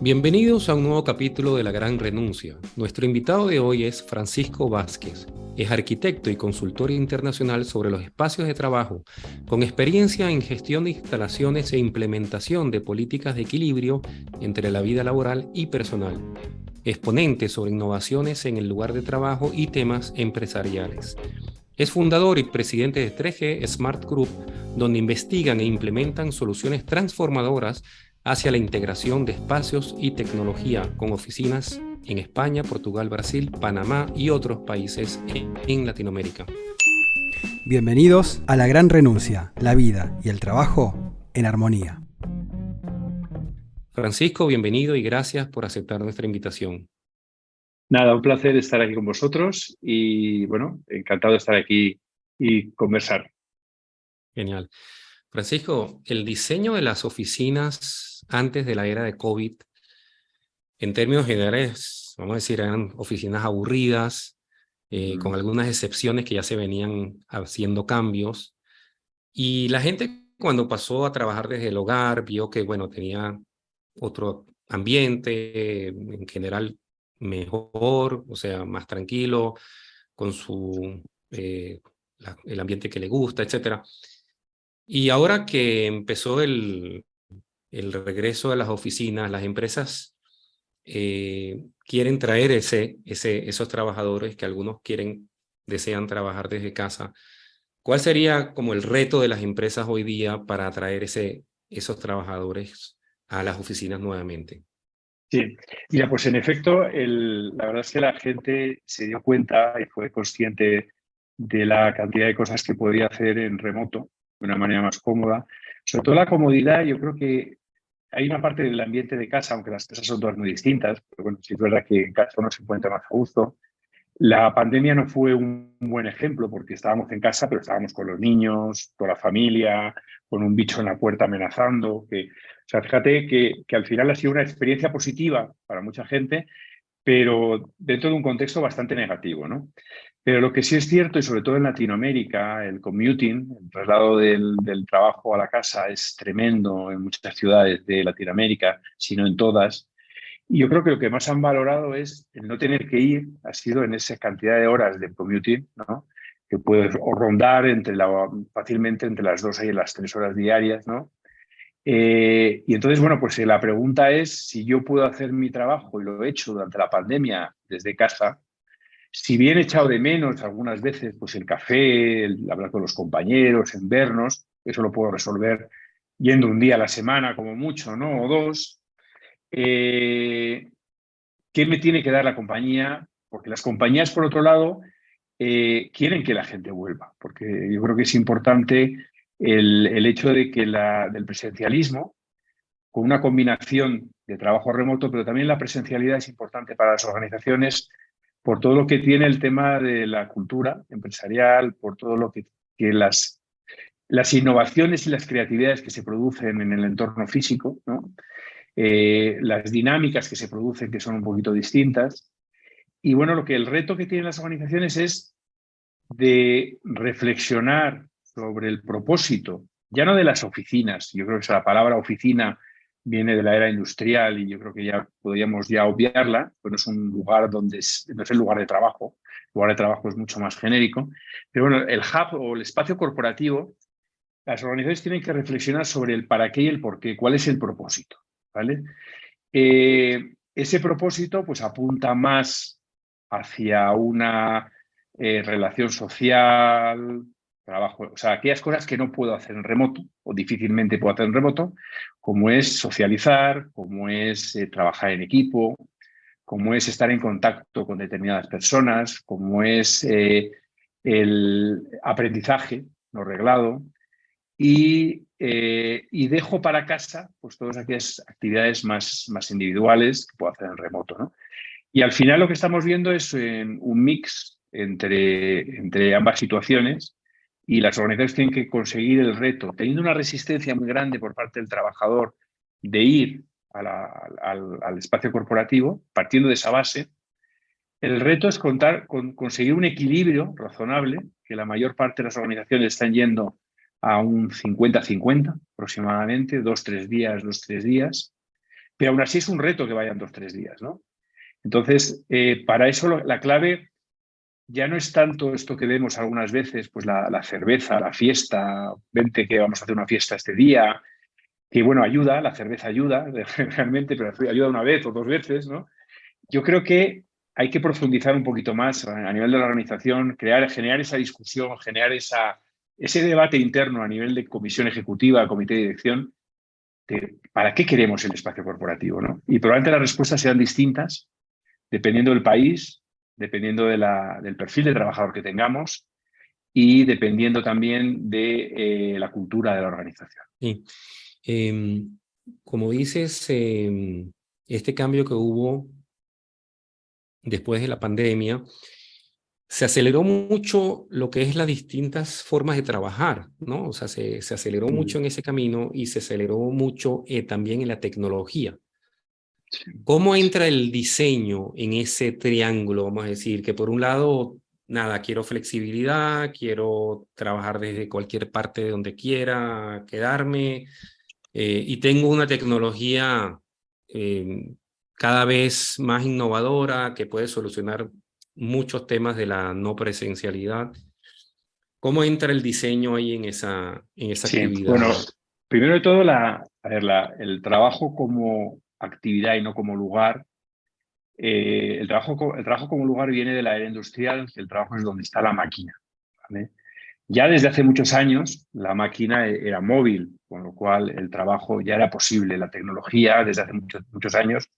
Bienvenidos a un nuevo capítulo de La Gran Renuncia. Nuestro invitado de hoy es Francisco Vázquez. Es arquitecto y consultor internacional sobre los espacios de trabajo, con experiencia en gestión de instalaciones e implementación de políticas de equilibrio entre la vida laboral y personal. Exponente sobre innovaciones en el lugar de trabajo y temas empresariales. Es fundador y presidente de 3G Smart Group, donde investigan e implementan soluciones transformadoras hacia la integración de espacios y tecnología con oficinas en España, Portugal, Brasil, Panamá y otros países en Latinoamérica. Bienvenidos a La Gran Renuncia, la vida y el trabajo en armonía. Francisco, bienvenido y gracias por aceptar nuestra invitación. Nada, un placer estar aquí con vosotros y, bueno, encantado de estar aquí y conversar. Genial. Francisco, el diseño de las oficinas antes de la era de COVID, en términos generales, vamos a decir, eran oficinas aburridas, con algunas excepciones que ya se venían haciendo cambios. Y la gente cuando pasó a trabajar desde el hogar vio que, bueno, tenía otro ambiente, en general mejor, o sea, más tranquilo, con el ambiente que le gusta, etc. Y ahora que empezó el regreso de las oficinas, las empresas quieren traer esos trabajadores que algunos desean trabajar desde casa. ¿Cuál sería como el reto de las empresas hoy día para atraer esos trabajadores a las oficinas nuevamente? Sí, mira, pues en efecto, la verdad es que la gente se dio cuenta y fue consciente de la cantidad de cosas que podía hacer en remoto de una manera más cómoda. Sobre todo la comodidad, yo creo que hay una parte del ambiente de casa, aunque las casas son todas muy distintas, pero bueno, sí es verdad que en casa uno se encuentra más a gusto. La pandemia no fue un buen ejemplo porque estábamos en casa, pero estábamos con los niños, con la familia, con un bicho en la puerta amenazando. O sea, fíjate que al final ha sido una experiencia positiva para mucha gente, pero dentro de un contexto bastante negativo, ¿no? Pero lo que sí es cierto, y sobre todo en Latinoamérica, el commuting, el traslado del trabajo a la casa es tremendo en muchas ciudades de Latinoamérica, si no en todas. Y yo creo que lo que más han valorado es el no tener que ir, ha sido en esa cantidad de horas de commuting, ¿no? Que puedes rondar fácilmente entre las 2 y las 3 horas diarias, ¿no? Y entonces, bueno, pues la pregunta es si yo puedo hacer mi trabajo, y lo he hecho durante la pandemia desde casa, si bien he echado de menos algunas veces pues el café, el hablar con los compañeros, en vernos, eso lo puedo resolver yendo un día a la semana como mucho, ¿no? O dos. ¿Qué me tiene que dar la compañía? Porque las compañías, por otro lado, quieren que la gente vuelva, porque yo creo que es importante el hecho de que del presencialismo, con una combinación de trabajo remoto, pero también la presencialidad es importante para las organizaciones por todo lo que tiene el tema de la cultura empresarial, por todo lo que las innovaciones y las creatividades que se producen en el entorno físico, ¿no? Las dinámicas que se producen que son un poquito distintas. Y bueno, el reto que tienen las organizaciones es de reflexionar sobre el propósito, ya no de las oficinas. Yo creo que la palabra oficina viene de la era industrial y yo creo que ya podríamos ya obviarla, pues no es un lugar no es el lugar de trabajo. El lugar de trabajo es mucho más genérico. Pero bueno, el hub o el espacio corporativo, las organizaciones tienen que reflexionar sobre el para qué y el por qué, cuál es el propósito, ¿vale? Ese propósito pues apunta más hacia una relación social, trabajo, o sea, aquellas cosas que no puedo hacer en remoto o difícilmente puedo hacer en remoto, como es socializar, como es trabajar en equipo, como es estar en contacto con determinadas personas, como es el aprendizaje no reglado, y dejo para casa pues todas aquellas actividades más individuales que puedo hacer en remoto, ¿no? Y al final lo que estamos viendo es un mix entre ambas situaciones, y las organizaciones tienen que conseguir el reto, teniendo una resistencia muy grande por parte del trabajador de ir al espacio corporativo, partiendo de esa base. El reto es conseguir un equilibrio razonable, que la mayor parte de las organizaciones están yendo a un 50-50 aproximadamente, 2-3 días, 2-3 días, pero aún así es un reto que vayan 2 o 3 días, ¿no? Entonces, para eso la clave ya no es tanto esto que vemos algunas veces, pues la cerveza, la fiesta, vente que vamos a hacer una fiesta este día, que bueno, ayuda, la cerveza ayuda realmente, pero ayuda una vez o 2 veces, ¿no? Yo creo que hay que profundizar un poquito más a nivel de la organización, generar esa discusión, generar ese debate interno a nivel de comisión ejecutiva, comité de dirección, de para qué queremos el espacio corporativo, ¿no? Y probablemente las respuestas sean distintas dependiendo del país, dependiendo del perfil de trabajador que tengamos y dependiendo también de la cultura de la organización. Sí. Como dices, este cambio que hubo después de la pandemia, se aceleró mucho lo que es las distintas formas de trabajar, ¿no? O sea, se aceleró mucho en ese camino y se aceleró mucho también en la tecnología. ¿Cómo entra el diseño en ese triángulo? Vamos a decir que por un lado, nada, quiero flexibilidad, quiero trabajar desde cualquier parte de donde quiera quedarme, y tengo una tecnología cada vez más innovadora que puede solucionar muchos temas de la no presencialidad. ¿Cómo entra el diseño ahí en esa Sí, actividad? bueno, primero de todo, el trabajo como actividad y no como lugar. El trabajo como lugar viene de la era industrial, que el trabajo es donde está la máquina, ¿vale? Ya desde hace muchos años la máquina era móvil, con lo cual el trabajo ya era posible. La tecnología desde hace muchos años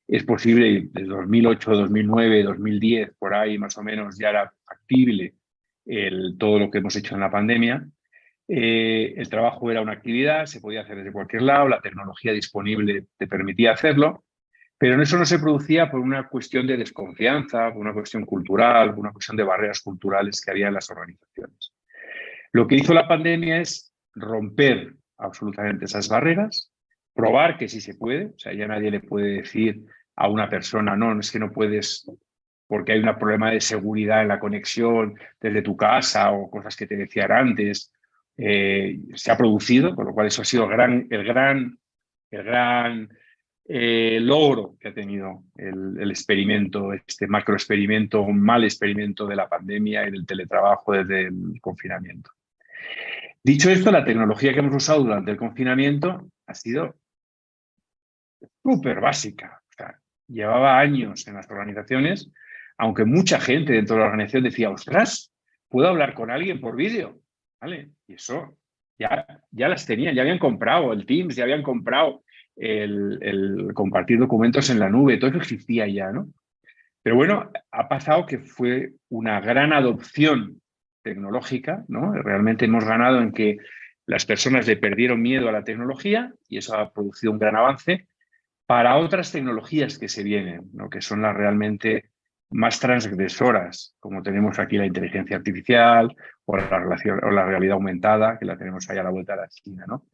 es posible, desde 2008, 2009, 2010, por ahí más o menos ya era factible todo lo que hemos hecho en la pandemia. El trabajo era una actividad, se podía hacer desde cualquier lado, la tecnología disponible te permitía hacerlo, pero eso no se producía por una cuestión de desconfianza, por una cuestión cultural, por una cuestión de barreras culturales que había en las organizaciones. Lo que hizo la pandemia es romper absolutamente esas barreras, probar que sí se puede, o sea, ya nadie le puede decir a una persona, no, es que no puedes porque hay un problema de seguridad en la conexión desde tu casa o cosas que te decían antes. Se ha producido, con lo cual eso ha sido el gran logro que ha tenido el experimento, este macroexperimento, un mal experimento de la pandemia y del teletrabajo desde el confinamiento. Dicho esto, la tecnología que hemos usado durante el confinamiento ha sido súper básica. O sea, llevaba años en las organizaciones, aunque mucha gente dentro de la organización decía, ostras, ¿puedo hablar con alguien por vídeo? ¿Vale? Y eso ya las tenían, ya habían comprado el Teams, ya habían comprado el compartir documentos en la nube, todo eso existía ya, ¿no? Pero bueno, ha pasado que fue una gran adopción tecnológica, ¿no? Realmente hemos ganado en que las personas le perdieron miedo a la tecnología y eso ha producido un gran avance para otras tecnologías que se vienen, ¿no? Que son las realmente más transgresoras, como tenemos aquí la inteligencia artificial o la realidad aumentada, que la tenemos ahí a la vuelta de la esquina, ¿no?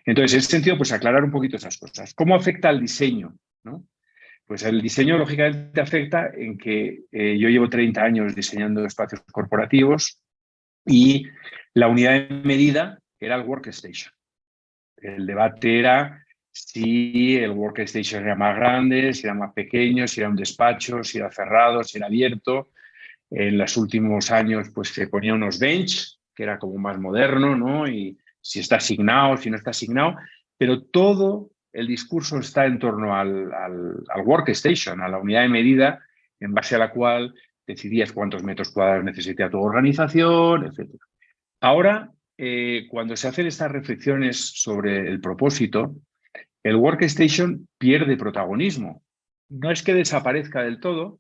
Entonces, en ese sentido, pues aclarar un poquito esas cosas. ¿Cómo afecta al diseño, ¿no? Pues el diseño, lógicamente, afecta en que yo llevo 30 años diseñando espacios corporativos y la unidad de medida era el workstation. El debate era si el workstation era más grande, si era más pequeño, si era un despacho, si era cerrado, si era abierto. En los últimos años pues se ponía unos bench, que era como más moderno, ¿no? Y si está asignado, si no está asignado, pero todo el discurso está en torno al workstation, a la unidad de medida en base a la cual decidías cuántos metros cuadrados necesita tu organización, etc. Ahora, cuando se hacen estas reflexiones sobre el propósito, el workstation pierde protagonismo. No es que desaparezca del todo,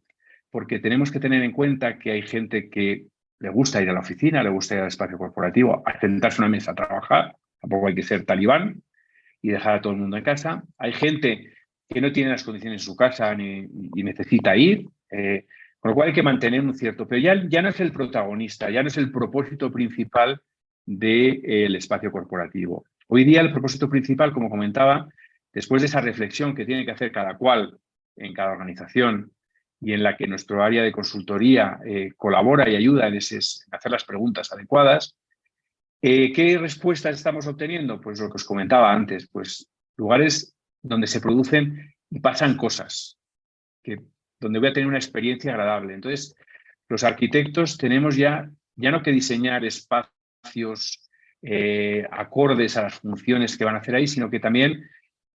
porque tenemos que tener en cuenta que hay gente que le gusta ir a la oficina, le gusta ir al espacio corporativo, a sentarse a una mesa a trabajar. Tampoco hay que ser talibán y dejar a todo el mundo en casa. Hay gente que no tiene las condiciones en su casa y necesita ir. Con lo cual hay que mantener un cierto... Pero ya no es el protagonista, ya no es el propósito principal del espacio corporativo. Hoy día el propósito principal, como comentaba, después de esa reflexión que tiene que hacer cada cual en cada organización y en la que nuestro área de consultoría colabora y ayuda en hacer las preguntas adecuadas, ¿qué respuestas estamos obteniendo? Pues lo que os comentaba antes, pues lugares donde se producen y pasan cosas, donde voy a tener una experiencia agradable. Entonces, los arquitectos tenemos ya no que diseñar espacios acordes a las funciones que van a hacer ahí, sino que también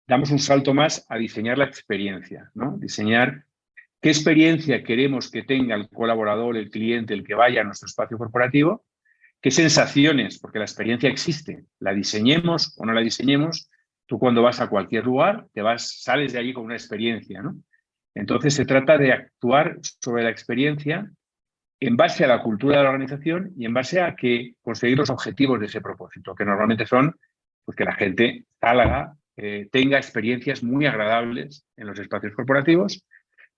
damos un salto más a diseñar la experiencia, ¿no? Diseñar qué experiencia queremos que tenga el colaborador, el cliente, el que vaya a nuestro espacio corporativo, qué sensaciones, porque la experiencia existe, la diseñemos o no la diseñemos, tú cuando vas a cualquier lugar, sales de allí con una experiencia, ¿no? Entonces se trata de actuar sobre la experiencia en base a la cultura de la organización y en base a que conseguir los objetivos de ese propósito, que normalmente son pues, que la gente salga, tenga experiencias muy agradables en los espacios corporativos,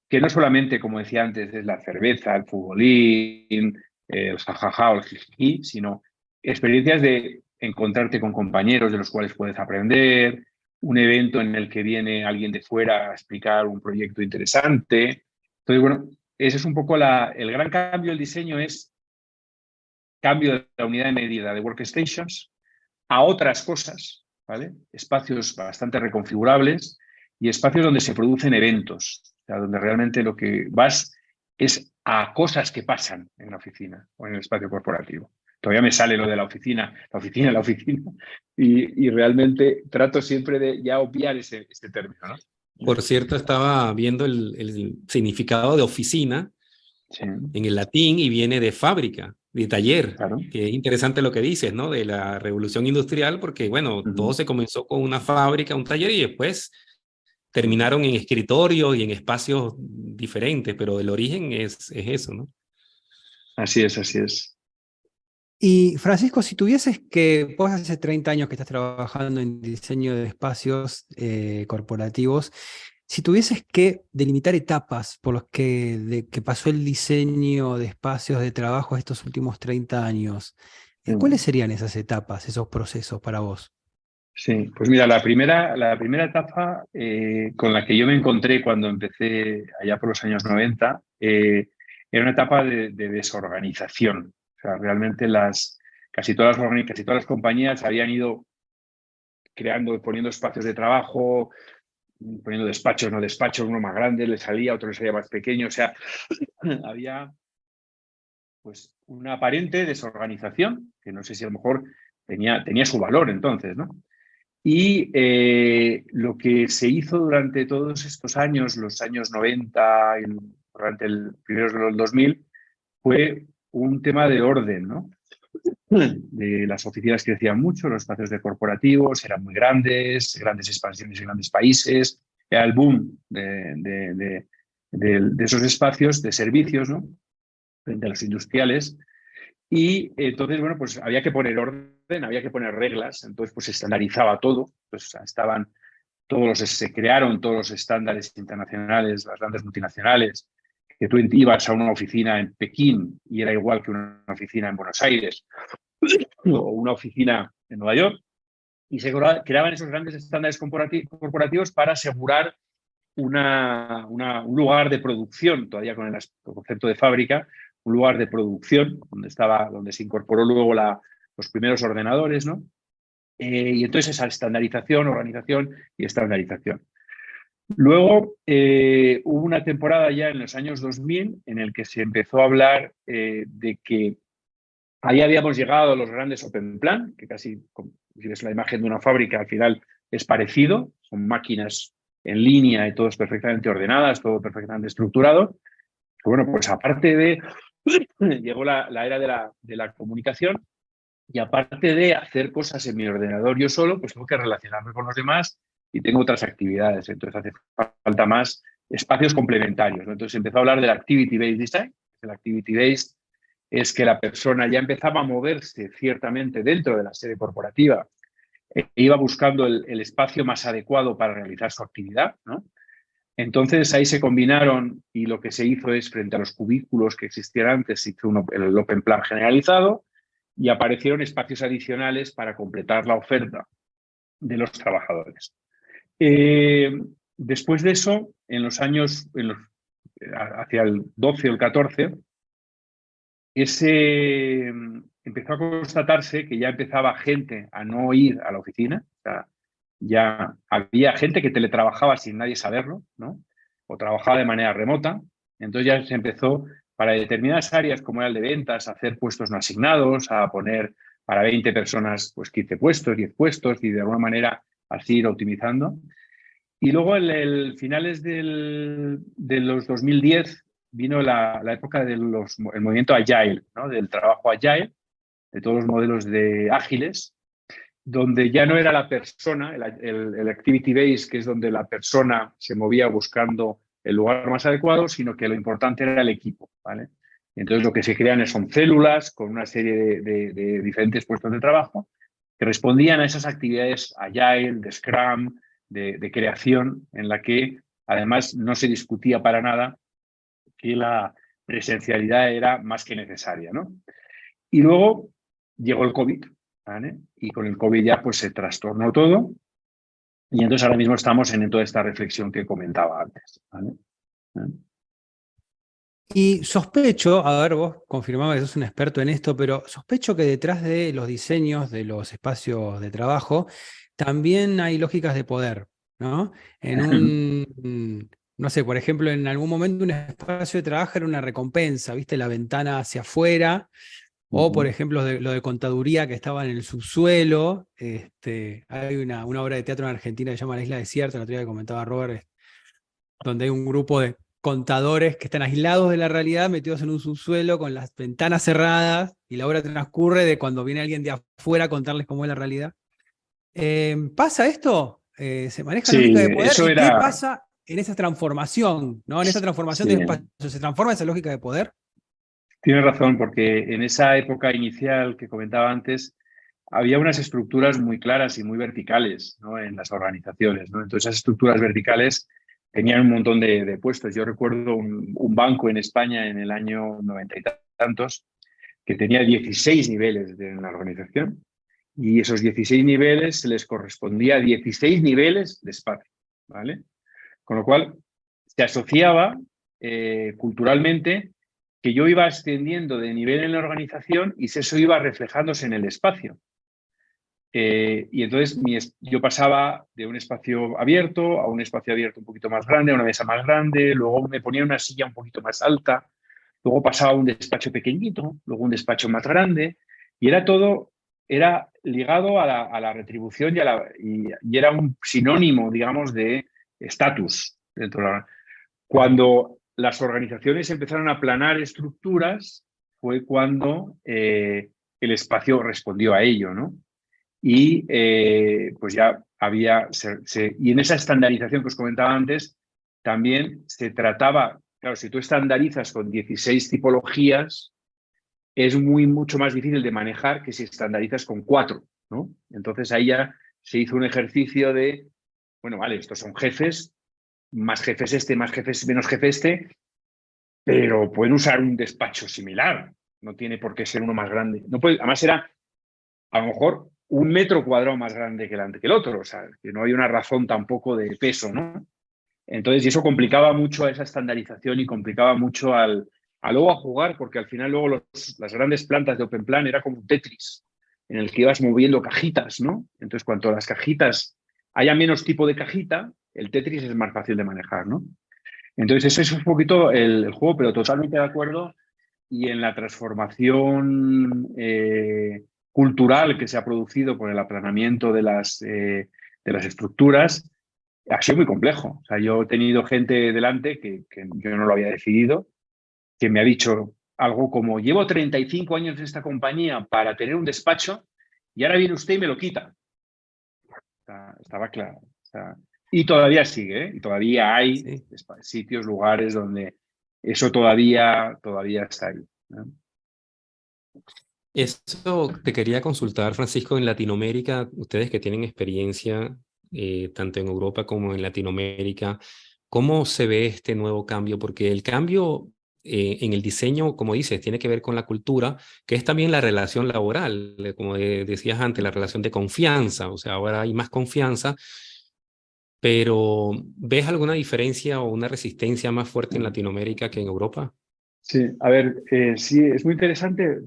que no solamente, como decía antes, es la cerveza, el futbolín, el jajaja o el jiji, sino experiencias de encontrarte con compañeros de los cuales puedes aprender, un evento en el que viene alguien de fuera a explicar un proyecto interesante. Entonces, bueno, ese es un poco el gran cambio del diseño, es cambio de la unidad de medida de workstations a otras cosas, ¿vale? Espacios bastante reconfigurables y espacios donde se producen eventos, o sea, donde realmente lo que vas es a cosas que pasan en la oficina o en el espacio corporativo. Todavía me sale lo de la oficina, y realmente trato siempre de ya obviar ese término, ¿no? Por cierto, estaba viendo el significado de oficina Sí, en el latín y viene de fábrica, de taller. claro. Que es interesante lo que dices, ¿no? De la revolución industrial, porque, bueno, todo se comenzó con una fábrica, un taller y después terminaron en escritorios y en espacios diferentes, pero el origen es eso, ¿no? Así es, así es. Y Francisco, si tuvieses que, vos hace 30 años que estás trabajando en diseño de espacios corporativos, si tuvieses que delimitar etapas por las que pasó el diseño de espacios de trabajo estos últimos 30 años, ¿cuáles serían esas etapas, esos procesos para vos? Sí, pues mira, la primera etapa con la que yo me encontré cuando empecé allá por los años 90 era una etapa de desorganización. O sea, realmente casi todas las compañías habían ido creando, poniendo espacios de trabajo, poniendo despachos, uno más grande le salía, otro le salía más pequeño. O sea, había pues una aparente desorganización, que no sé si a lo mejor tenía su valor entonces, ¿no? Y lo que se hizo durante todos estos años, los años 90, durante el primeros de los 2000, fue un tema de orden, ¿no? De las oficinas crecían mucho, los espacios de corporativos eran muy grandes expansiones en grandes países, era el boom de esos espacios de servicios, ¿no? Frente a los industriales. Y entonces, bueno, pues había que poner orden, había que poner reglas, entonces pues se estandarizaba todo, pues se crearon todos los estándares internacionales, las grandes multinacionales, que tú ibas a una oficina en Pekín y era igual que una oficina en Buenos Aires o una oficina en Nueva York, y se creaban esos grandes estándares corporativos para asegurar un lugar de producción, todavía con el concepto de fábrica, un lugar de producción donde se incorporó luego los primeros ordenadores, ¿no? Y entonces esa estandarización, organización y estandarización. Luego hubo una temporada ya en los años 2000 en el que se empezó a hablar de que ahí habíamos llegado a los grandes open plan, que casi, si ves la imagen de una fábrica, al final es parecido, son máquinas en línea y todo es perfectamente ordenadas, todo perfectamente estructurado. Bueno, pues aparte de, llegó la era de la comunicación y aparte de hacer cosas en mi ordenador yo solo, pues tengo que relacionarme con los demás y tengo otras actividades. Entonces hace falta más espacios complementarios, ¿no? Entonces empezó a hablar del Activity-Based Design. El Activity-Based es que la persona ya empezaba a moverse ciertamente dentro de la sede corporativa e iba buscando el espacio más adecuado para realizar su actividad, ¿no? Entonces ahí se combinaron y lo que se hizo es, frente a los cubículos que existían antes, se hizo el Open Plan generalizado y aparecieron espacios adicionales para completar la oferta de los trabajadores. Después de eso, en los años, hacia el 12 o el 14, empezó a constatarse que ya empezaba gente a no ir a la oficina. O sea, ya había gente que teletrabajaba sin nadie saberlo, ¿no? O trabajaba de manera remota. Entonces ya se empezó para determinadas áreas, como era el de ventas, a hacer puestos no asignados, a poner para 20 personas pues 15 puestos, 10 puestos y de alguna manera así ir optimizando. Y luego en finales de los 2010 vino la época del movimiento Agile, ¿no? Del trabajo Agile, de todos los modelos de ágiles, donde ya no era la persona, el activity base, que es donde la persona se movía buscando el lugar más adecuado, sino que lo importante era el equipo, ¿vale? Entonces lo que se crean son células con una serie de diferentes puestos de trabajo que respondían a esas actividades Agile, de Scrum, de creación, en la que además no se discutía para nada que la presencialidad era más que necesaria, ¿no? Y luego llegó el COVID, ¿vale? Y con el COVID ya pues se trastornó todo y entonces ahora mismo estamos en toda esta reflexión que comentaba antes, ¿vale? Y sospecho, a ver, vos confirmabas que sos un experto en esto, pero sospecho que detrás de los diseños de los espacios de trabajo también hay lógicas de poder, ¿no? No sé, por ejemplo, en algún momento un espacio de trabajo era una recompensa, ¿viste? La ventana hacia afuera, o por ejemplo lo de contaduría que estaba en el subsuelo. Hay una obra de teatro en Argentina que se llama La Isla Desierta, el otro día que comentaba Robert, donde hay un grupo de contadores que están aislados de la realidad, metidos en un subsuelo con las ventanas cerradas, y la obra transcurre de cuando viene alguien de afuera a contarles cómo es la realidad. ¿Pasa esto? ¿Se maneja la lógica Sí, de poder? eso ¿Y qué era, pasa en esa transformación, ¿no? En esa transformación de sí, espacio, ¿se transforma esa lógica de poder? tienes razón, porque en esa época inicial que comentaba antes, había unas estructuras muy claras y muy verticales, ¿no? En las organizaciones, ¿no? Entonces esas estructuras verticales tenían un montón de puestos. Yo recuerdo un banco en España en el año 90 y tantos que tenía 16 niveles en la organización y esos 16 niveles se les correspondía a 16 niveles de espacio, ¿vale? Con lo cual se asociaba culturalmente que yo iba ascendiendo de nivel en la organización y eso iba reflejándose en el espacio. Y entonces yo pasaba de un espacio abierto a un espacio abierto un poquito más grande, a una mesa más grande, luego me ponía una silla un poquito más alta, luego pasaba a un despacho pequeñito, luego un despacho más grande, y era todo, era ligado a la retribución y era un sinónimo, digamos, de estatus dentro de la. Cuando las organizaciones empezaron a planar estructuras, fue cuando el espacio respondió a ello, ¿no? Y pues ya había, y en esa estandarización que os comentaba antes, también se trataba, claro, si tú estandarizas con 16 tipologías, es mucho más difícil de manejar que si estandarizas con 4, ¿no? Entonces ahí ya se hizo un ejercicio de, bueno, vale, estos son jefes, más jefes este, más jefes, menos jefe este, pero pueden usar un despacho similar, no tiene por qué ser uno más grande. No puede, además era a lo mejor 1 metro cuadrado más grande que el otro, o sea, que no hay una razón tampoco de peso, ¿no? Entonces, y eso complicaba mucho a esa estandarización y complicaba mucho a luego a jugar, porque al final luego las grandes plantas de Open Plan era como un Tetris, en el que ibas moviendo cajitas, ¿no? Entonces, cuanto las cajitas haya menos tipo de cajita, el Tetris es más fácil de manejar, ¿no? Entonces, eso es un poquito el juego, pero totalmente de acuerdo. Y en la transformación cultural que se ha producido por el aplanamiento de las estructuras, ha sido muy complejo. O sea, yo he tenido gente delante que yo no lo había decidido, que me ha dicho algo como, llevo 35 años en esta compañía para tener un despacho y ahora viene usted y me lo quita. Estaba claro. O sea, y todavía sigue, ¿eh? Y todavía hay Sí. sitios, lugares donde eso todavía está ahí, ¿no? Eso te quería consultar, Francisco, en Latinoamérica, ustedes que tienen experiencia tanto en Europa como en Latinoamérica, ¿cómo se ve este nuevo cambio? Porque el cambio en el diseño, como dices, tiene que ver con la cultura, que es también la relación laboral, como decías antes, la relación de confianza, o sea, ahora hay más confianza, pero ¿ves alguna diferencia o una resistencia más fuerte en Latinoamérica que en Europa? Sí, a ver, sí, es muy interesante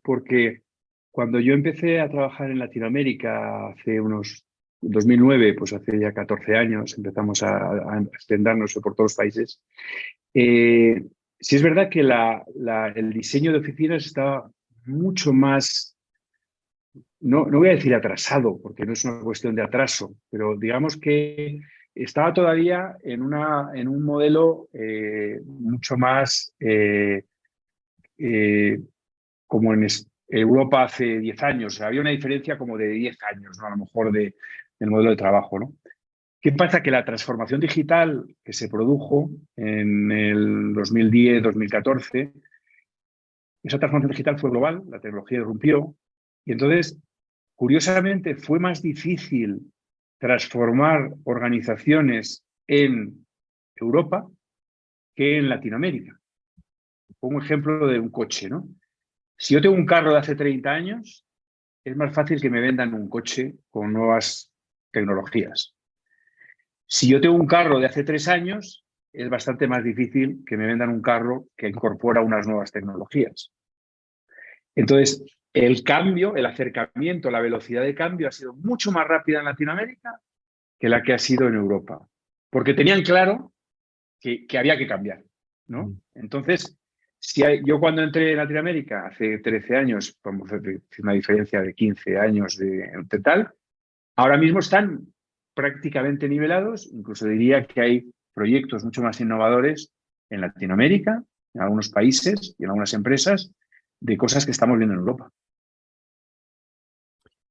porque cuando yo empecé a trabajar en Latinoamérica hace unos 2009, pues hace ya 14 años, empezamos a extendernos por todos los países. Sí es verdad que el diseño de oficinas estaba mucho más, no voy a decir atrasado, porque no es una cuestión de atraso, pero digamos que estaba todavía en un modelo mucho más como en Europa hace 10 años. O sea, había una diferencia como de 10 años, ¿no? A lo mejor del modelo de trabajo, ¿no? ¿Qué pasa? Que la transformación digital que se produjo en el 2010-2014, esa transformación digital fue global, la tecnología irrumpió, y entonces, curiosamente, fue más difícil transformar organizaciones en Europa que en Latinoamérica. Pongo un ejemplo de un coche, ¿no? Si yo tengo un carro de hace 30 años, es más fácil que me vendan un coche con nuevas tecnologías. Si yo tengo un carro de hace 3 años, es bastante más difícil que me vendan un carro que incorpora unas nuevas tecnologías. Entonces, el cambio, el acercamiento, la velocidad de cambio ha sido mucho más rápida en Latinoamérica que la que ha sido en Europa, porque tenían claro que había que cambiar, ¿no? Entonces, yo cuando entré en Latinoamérica hace 13 años, vamos a decir una diferencia de 15 años de tal, ahora mismo están prácticamente nivelados, incluso diría que hay proyectos mucho más innovadores en Latinoamérica, en algunos países y en algunas empresas, de cosas que estamos viendo en Europa.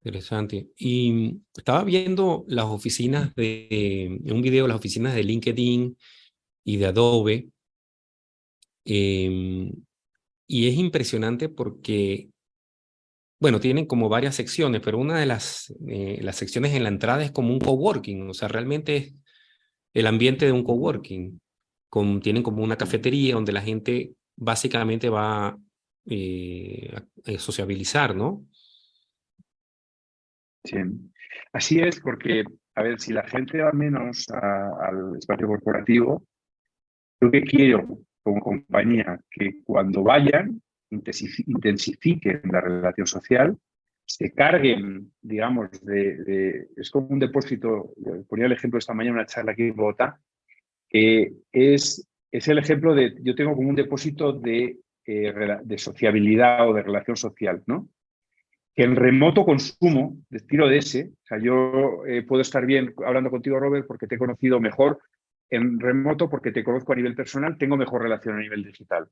Interesante. Y estaba viendo las oficinas en un video, las oficinas de LinkedIn y de Adobe, y es impresionante porque, bueno, tienen como varias secciones, pero una de las secciones en la entrada es como un coworking, o sea, realmente es el ambiente de un coworking. Tienen como una cafetería donde la gente básicamente va a sociabilizar, ¿no? Sí. Así es, porque, a ver, si la gente va menos al espacio corporativo, yo que quiero como compañía que cuando vayan intensifiquen la relación social, se carguen, digamos, es como un depósito. Ponía el ejemplo esta mañana en una charla aquí en Bogotá, es el ejemplo de, yo tengo como un depósito de sociabilidad o de relación social, ¿no? Que en remoto consumo, tiro de ese, o sea, yo puedo estar bien hablando contigo, Robert, porque te he conocido mejor en remoto, porque te conozco a nivel personal, tengo mejor relación a nivel digital.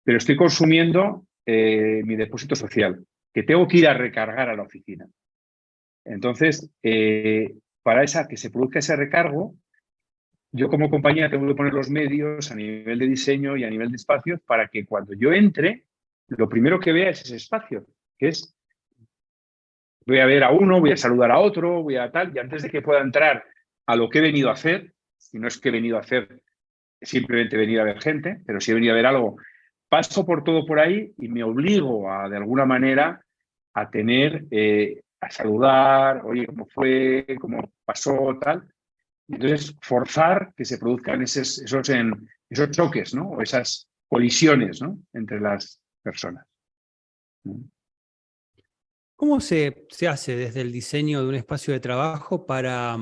Pero estoy consumiendo mi depósito social, que tengo que ir a recargar a la oficina. Entonces, para que se produzca ese recargo, yo como compañía tengo que poner los medios a nivel de diseño y a nivel de espacios para que cuando yo entre, lo primero que vea es ese espacio, que es voy a ver a uno, voy a saludar a otro, voy a tal, y antes de que pueda entrar a lo que he venido a hacer, si no es que he venido a hacer, simplemente he venido a ver gente, pero si he venido a ver algo, paso por todo por ahí y me obligo de alguna manera, a tener, a saludar, oye, ¿cómo fue? ¿Cómo pasó? Tal. Entonces, forzar que se produzcan esos choques, ¿no? O esas colisiones, ¿no? Entre las personas. ¿Cómo se hace desde el diseño de un espacio de trabajo para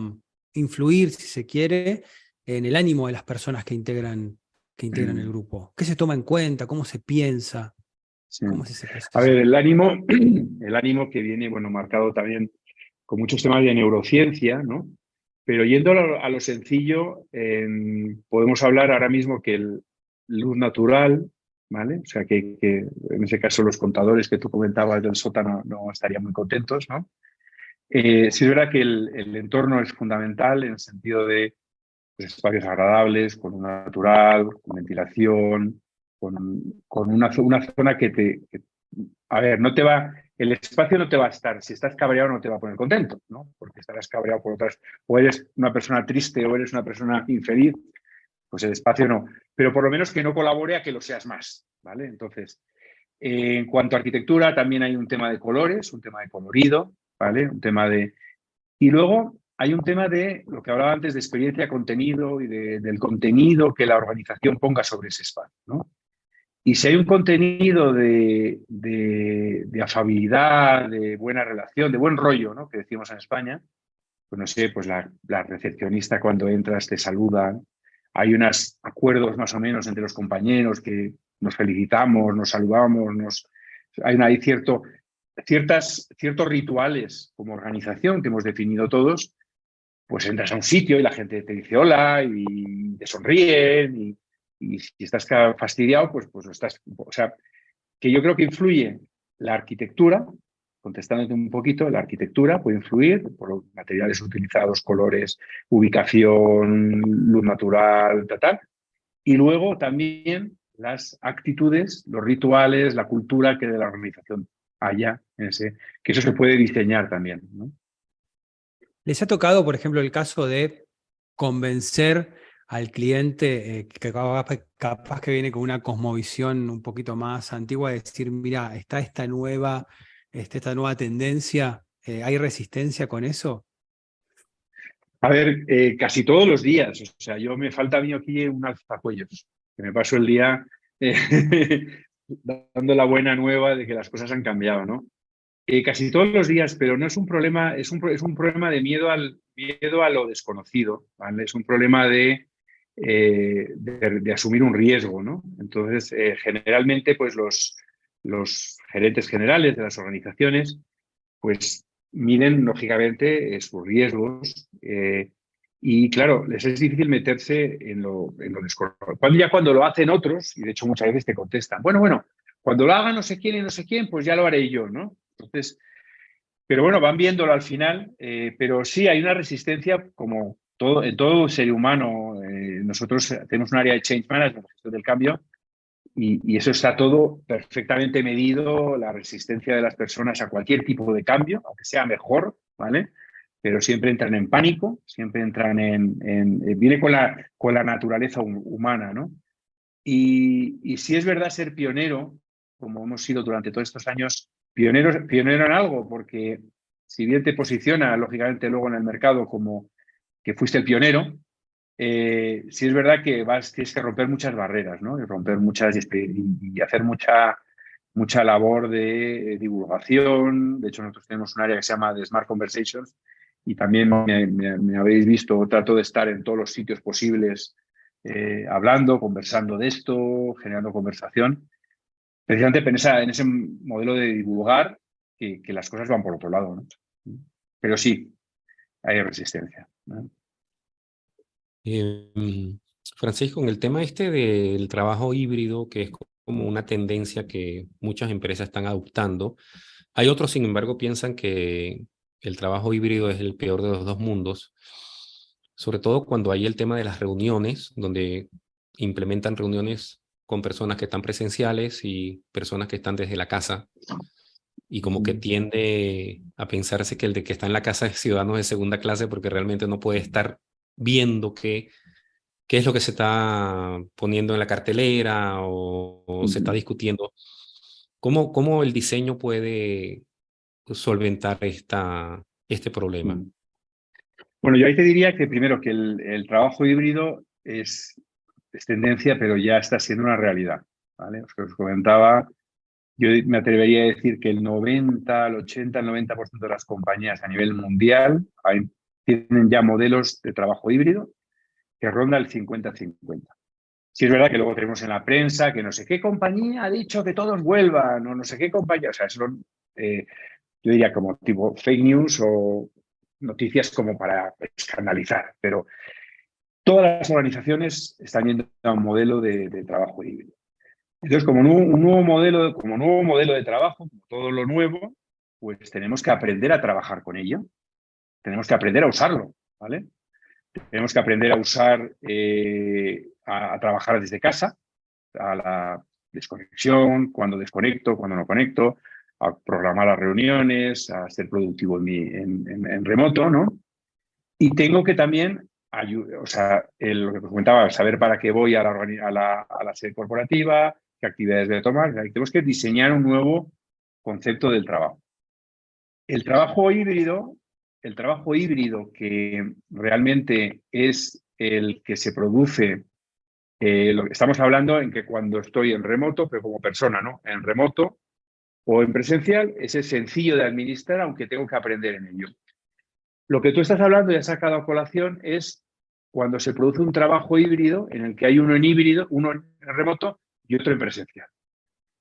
influir, si se quiere, en el ánimo de las personas que integran el grupo? ¿Qué se toma en cuenta? ¿Cómo se piensa? Sí. ¿Cómo es ese proceso? A ver, el ánimo que viene, bueno, marcado también con muchos temas de neurociencia, ¿no? Pero yendo a lo sencillo, podemos hablar ahora mismo que luz natural, ¿vale? O sea, que en ese caso los contadores que tú comentabas del sótano no estarían muy contentos, ¿no? Sí es verdad que el entorno es fundamental en el sentido de pues, espacios agradables, con luz natural, con ventilación, con una zona a ver, el espacio no te va a estar, si estás cabreado no te va a poner contento, ¿no? Porque estarás cabreado por otras, o eres una persona triste o eres una persona infeliz, pues el espacio no. Pero por lo menos que no colabore a que lo seas más, ¿vale? Entonces, en cuanto a arquitectura, también hay un tema de colores, un tema de colorido, ¿vale? Un tema de... Y luego hay un tema de lo que hablaba antes de experiencia, contenido y del contenido que la organización ponga sobre ese espacio, ¿no? Y si hay un contenido de afabilidad, de buena relación, de buen rollo, ¿no? Que decimos en España, pues no sé, pues la recepcionista cuando entras te saluda. Hay unos acuerdos más o menos entre los compañeros que nos felicitamos, nos saludamos, hay ciertos rituales como organización que hemos definido todos. Pues entras a un sitio y la gente te dice hola y te sonríen y si estás fastidiado, pues estás... O sea, que yo creo que influye la arquitectura, contestándote un poquito, la arquitectura puede influir por los materiales utilizados, colores, ubicación, luz natural, tal. Y luego también las actitudes, los rituales, la cultura que de la organización haya, que eso se puede diseñar también, ¿no? ¿Les ha tocado, por ejemplo, el caso de convencer al cliente que capaz que viene con una cosmovisión un poquito más antigua, de decir, mira, está esta nueva tendencia, ¿hay resistencia con eso? A ver, casi todos los días. O sea, me falta a mí aquí un alzacuellos, que me paso el día dando la buena nueva de que las cosas han cambiado, ¿no? Casi todos los días, pero no es un problema, es un problema de miedo a lo desconocido, ¿vale? Es un problema de asumir un riesgo, ¿no? Entonces, generalmente, pues los gerentes generales de las organizaciones, pues miden, lógicamente, sus riesgos y, claro, les es difícil meterse en lo desconocido. Cuando lo hacen otros, y de hecho muchas veces te contestan, bueno, cuando lo haga no sé quién y no sé quién, pues ya lo haré yo, ¿no? Entonces, pero bueno, van viéndolo al final, pero sí hay una resistencia como en todo ser humano. Nosotros tenemos un área de change management, gestión del cambio, y eso está todo perfectamente medido, la resistencia de las personas a cualquier tipo de cambio, aunque sea mejor, ¿vale? Pero siempre entran en pánico, siempre entran viene con la naturaleza humana, ¿no? Y si es verdad ser pionero, como hemos sido durante todos estos años, pionero en algo, porque si bien te posiciona, lógicamente, luego en el mercado como que fuiste el pionero, sí es verdad que tienes que romper muchas barreras, ¿no? Y romper muchas y hacer mucha labor de divulgación. De hecho, nosotros tenemos un área que se llama de Smart Conversations y también me habéis visto, trato de estar en todos los sitios posibles hablando, conversando de esto, generando conversación. Precisamente en ese modelo de divulgar que las cosas van por otro lado, ¿no? Pero sí, hay resistencia, ¿no? Francisco, en el tema este del trabajo híbrido, que es como una tendencia que muchas empresas están adoptando, hay otros, sin embargo, piensan que el trabajo híbrido es el peor de los dos mundos, sobre todo cuando hay el tema de las reuniones, donde implementan reuniones con personas que están presenciales y personas que están desde la casa, y como que tiende a pensarse que el de que está en la casa es ciudadano de segunda clase porque realmente no puede estar viendo qué es lo que se está poniendo en la cartelera o se está discutiendo. ¿Cómo el diseño puede solventar este problema? Bueno, yo ahí te diría que primero que el trabajo híbrido es tendencia, pero ya está siendo una realidad, ¿vale? Os comentaba, yo me atrevería a decir que el 90, el 80, el 90% de las compañías a nivel mundial tienen ya modelos de trabajo híbrido que ronda el 50-50. Sí es verdad que luego tenemos en la prensa que no sé qué compañía ha dicho que todos vuelvan, o no sé qué compañía, o sea, son, yo diría como tipo fake news o noticias como para escandalizar, pero todas las organizaciones están yendo a un modelo de trabajo híbrido. Entonces, como un nuevo modelo de trabajo, como todo lo nuevo, pues tenemos que aprender a trabajar con ello, tenemos que aprender a usarlo, ¿vale? Tenemos que aprender a usar, a trabajar desde casa, a la desconexión, cuando desconecto, cuando no conecto, a programar las reuniones, a ser productivo en remoto, ¿no? Y tengo que también, o sea, lo que comentaba, saber para qué voy a la sede corporativa, qué actividades voy a tomar. Tenemos que diseñar un nuevo concepto del trabajo. El trabajo híbrido que realmente es el que se produce, lo que estamos hablando en que cuando estoy en remoto, pero como persona, ¿no? En remoto o en presencial, ese es sencillo de administrar, aunque tengo que aprender en ello. Lo que tú estás hablando y has sacado a colación es cuando se produce un trabajo híbrido en el que hay uno en híbrido, uno en remoto y otro en presencial.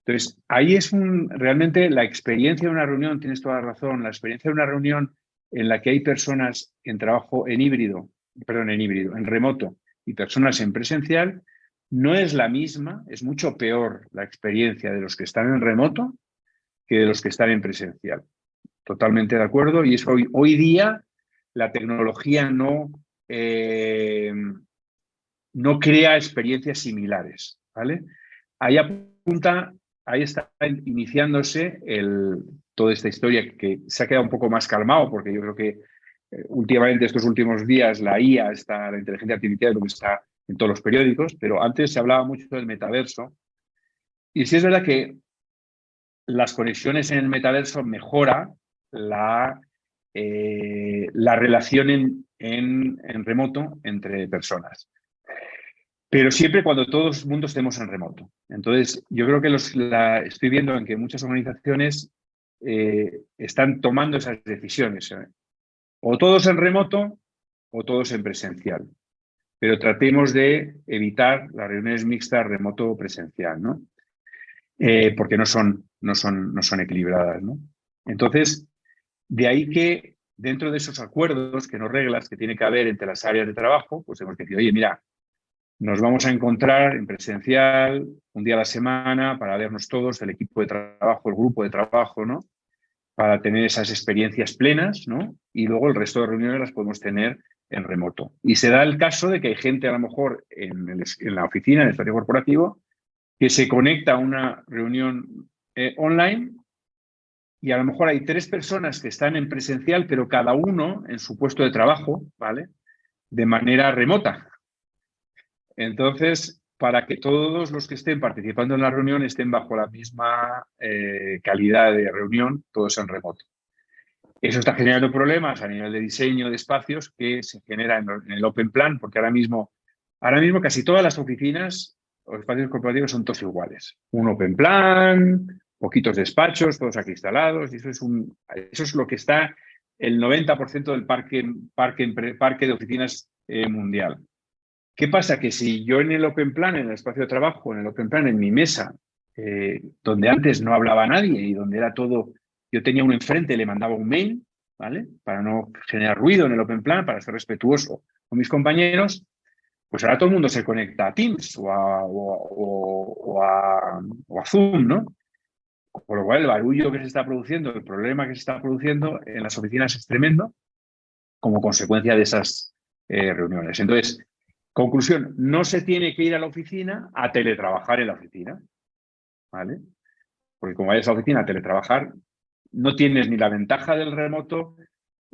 Entonces, ahí es realmente la experiencia de una reunión, tienes toda la razón, la experiencia de una reunión en la que hay personas en trabajo en en remoto y personas en presencial, no es la misma, es mucho peor la experiencia de los que están en remoto que de los que están en presencial. Totalmente de acuerdo. Y es hoy día la tecnología no crea experiencias similares, ¿vale? Ahí apunta, ahí está iniciándose toda esta historia que se ha quedado un poco más calmado, porque yo creo que últimamente, estos últimos días, la IA, la inteligencia artificial, lo que está en todos los periódicos, pero antes se hablaba mucho del metaverso. Y sí es verdad que las conexiones en el metaverso mejora la relación en remoto entre personas. Pero siempre cuando todo el mundo estemos en remoto. Entonces, yo creo que estoy viendo en que muchas organizaciones están tomando esas decisiones. O todos en remoto o todos en presencial. Pero tratemos de evitar las reuniones mixtas remoto o presencial, ¿no? Porque no son equilibradas, ¿no? Entonces, de ahí que dentro de esos acuerdos, que no reglas que tiene que haber entre las áreas de trabajo, pues hemos decidido, oye, mira, nos vamos a encontrar en presencial un día a la semana para vernos todos, el equipo de trabajo, el grupo de trabajo, ¿no? Para tener esas experiencias plenas, ¿no? Y luego el resto de reuniones las podemos tener en remoto. Y se da el caso de que hay gente a lo mejor en la oficina, en el espacio corporativo, que se conecta a una reunión online y a lo mejor hay 3 personas que están en presencial, pero cada uno en su puesto de trabajo, ¿vale? De manera remota. Entonces, para que todos los que estén participando en la reunión estén bajo la misma calidad de reunión, todos en remoto. Eso está generando problemas a nivel de diseño de espacios que se genera en el Open Plan, porque ahora mismo casi todas las oficinas o espacios corporativos son todos iguales. Un Open Plan, poquitos despachos, todos aquí instalados, y eso es lo que está el 90% del parque de oficinas mundial. ¿Qué pasa? Que si yo en el Open Plan, en el espacio de trabajo, en el Open Plan, en mi mesa, donde antes no hablaba nadie y donde era todo, yo tenía uno enfrente, le mandaba un mail, ¿vale? Para no generar ruido en el Open Plan, para ser respetuoso con mis compañeros, pues ahora todo el mundo se conecta a Teams o a Zoom, ¿no? Por lo cual el barullo que se está produciendo, el problema que se está produciendo en las oficinas es tremendo como consecuencia de esas reuniones. Entonces, conclusión, no se tiene que ir a la oficina a teletrabajar en la oficina, ¿vale? Porque como vayas a la oficina a teletrabajar, no tienes ni la ventaja del remoto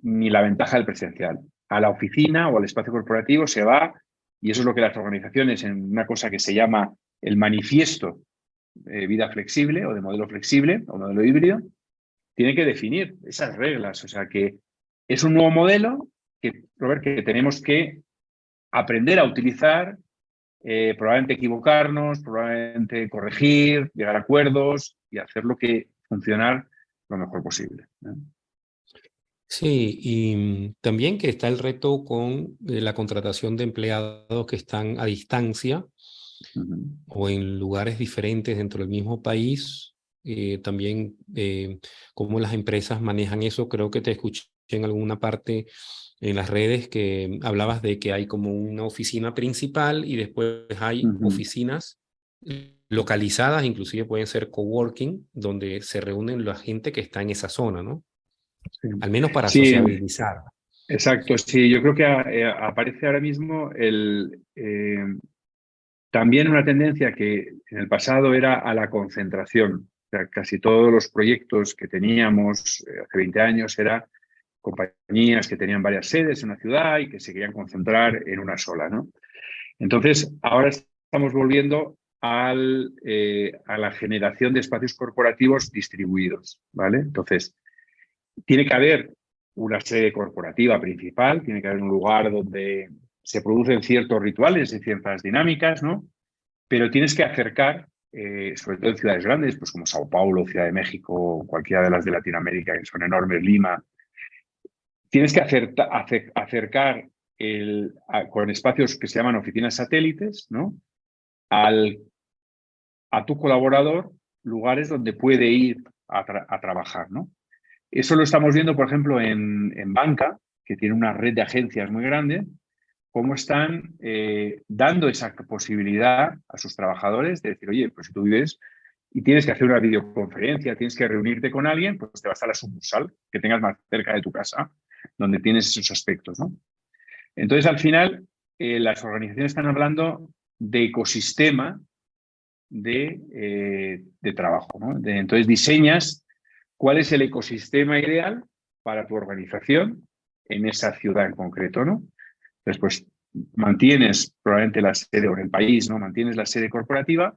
ni la ventaja del presencial. A la oficina o al espacio corporativo se va, y eso es lo que las organizaciones, en una cosa que se llama el manifiesto de vida flexible o de modelo flexible o modelo híbrido, tienen que definir esas reglas. O sea que es un nuevo modelo Robert, que tenemos que aprender a utilizar, probablemente equivocarnos, probablemente corregir, llegar a acuerdos y hacerlo que funcionar lo mejor posible, ¿no? Sí, y también que está el reto con la contratación de empleados que están a distancia o en lugares diferentes dentro del mismo país. También cómo las empresas manejan eso. Creo que te escuché en alguna parte en las redes que hablabas de que hay como una oficina principal y después hay oficinas localizadas, inclusive pueden ser coworking, donde se reúnen la gente que está en esa zona, ¿no? Sí. Al menos para Sí, sociabilizar. exacto, sí, yo creo que aparece ahora mismo también una tendencia que en el pasado era a la concentración. O sea, casi todos los proyectos que teníamos hace 20 años eran compañías que tenían varias sedes en una ciudad y que se querían concentrar en una sola, ¿no? Entonces, ahora estamos volviendo a la generación de espacios corporativos distribuidos, ¿vale? Entonces, tiene que haber una sede corporativa principal, tiene que haber un lugar donde se producen ciertos rituales y ciertas dinámicas, ¿no? Pero tienes que acercar, sobre todo en ciudades grandes, pues como Sao Paulo, Ciudad de México, cualquiera de las de Latinoamérica, que son enormes, Lima, tienes que acercar con espacios que se llaman oficinas satélites, ¿no? A tu colaborador lugares donde puede ir a trabajar, ¿no? Eso lo estamos viendo, por ejemplo, en banca, que tiene una red de agencias muy grande, cómo están dando esa posibilidad a sus trabajadores de decir, oye, pues si tú vives y tienes que hacer una videoconferencia, tienes que reunirte con alguien, pues te vas a la sucursal que tengas más cerca de tu casa, donde tienes esos aspectos, ¿no? Entonces, al final, las organizaciones están hablando de ecosistema de trabajo, ¿no? Entonces, diseñas cuál es el ecosistema ideal para tu organización en esa ciudad en concreto, ¿no? Entonces, pues mantienes probablemente la sede, o en el país, ¿no? Mantienes la sede corporativa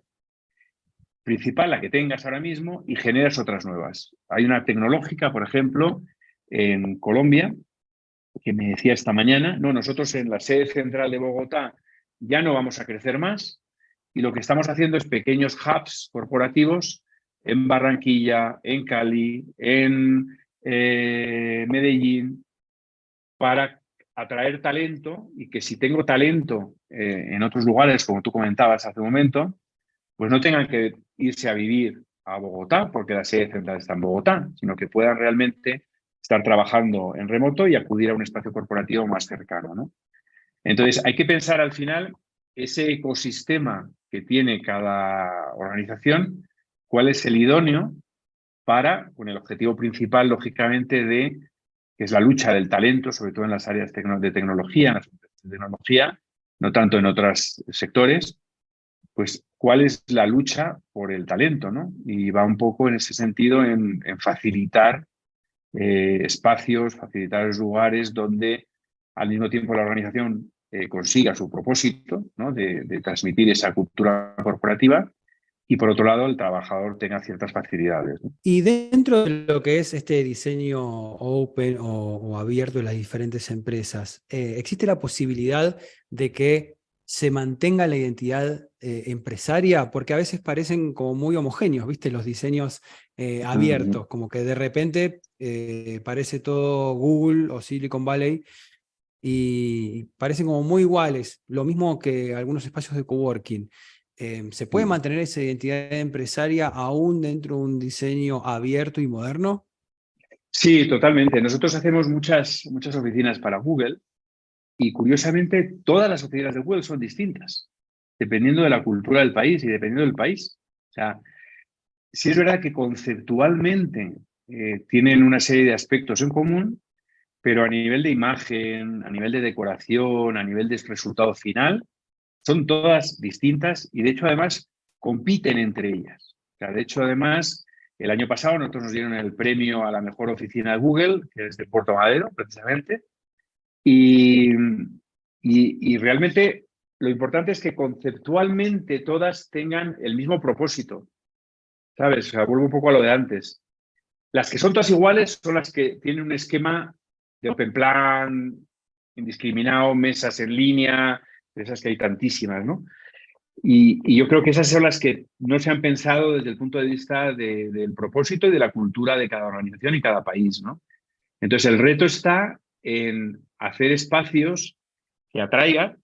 principal, la que tengas ahora mismo, y generas otras nuevas. Hay una tecnológica, por ejemplo, en Colombia, que me decía esta mañana, no, nosotros en la sede central de Bogotá ya no vamos a crecer más, y lo que estamos haciendo es pequeños hubs corporativos en Barranquilla, en Cali, en Medellín, para atraer talento, y que si tengo talento en otros lugares, como tú comentabas hace un momento, pues no tengan que irse a vivir a Bogotá, porque la sede central está en Bogotá, sino que puedan realmente estar trabajando en remoto y acudir a un espacio corporativo más cercano, ¿no? Entonces, hay que pensar al final ese ecosistema que tiene cada organización, cuál es el idóneo para, con el objetivo principal, lógicamente, que es la lucha del talento, sobre todo en las áreas de tecnología, en las empresas de tecnología, no tanto en otros sectores, pues cuál es la lucha por el talento, ¿no? Y va un poco en ese sentido en facilitar espacios, facilitar lugares donde al mismo tiempo la organización consiga su propósito, ¿no? de transmitir esa cultura corporativa, y por otro lado el trabajador tenga ciertas facilidades, ¿no? Y dentro de lo que es este diseño open o abierto de las diferentes empresas, ¿existe la posibilidad de que se mantenga la identidad empresaria? Porque a veces parecen como muy homogéneos, ¿viste? Los diseños abiertos, como que de repente parece todo Google o Silicon Valley y parecen como muy iguales, lo mismo que algunos espacios de coworking. ¿Se puede mantener esa identidad empresaria aún dentro de un diseño abierto y moderno? Sí, totalmente. Nosotros hacemos muchas oficinas para Google, y curiosamente todas las oficinas de Google son distintas, dependiendo de la cultura del país y dependiendo del país. O sea, sí es verdad que conceptualmente tienen una serie de aspectos en común, pero a nivel de imagen, a nivel de decoración, a nivel de resultado final, son todas distintas, y de hecho además compiten entre ellas. O sea, de hecho además el año pasado nosotros nos dieron el premio a la mejor oficina de Google, que es de Puerto Madero precisamente, y, y realmente lo importante es que conceptualmente todas tengan el mismo propósito, ¿sabes? O sea, vuelvo un poco a lo de antes. Las que son todas iguales son las que tienen un esquema de open plan, indiscriminado, mesas en línea, de esas que hay tantísimas, ¿no? Y yo creo que esas son las que no se han pensado desde el punto de vista del propósito y de la cultura de cada organización y cada país, ¿no? Entonces, el reto está en hacer espacios que atraigan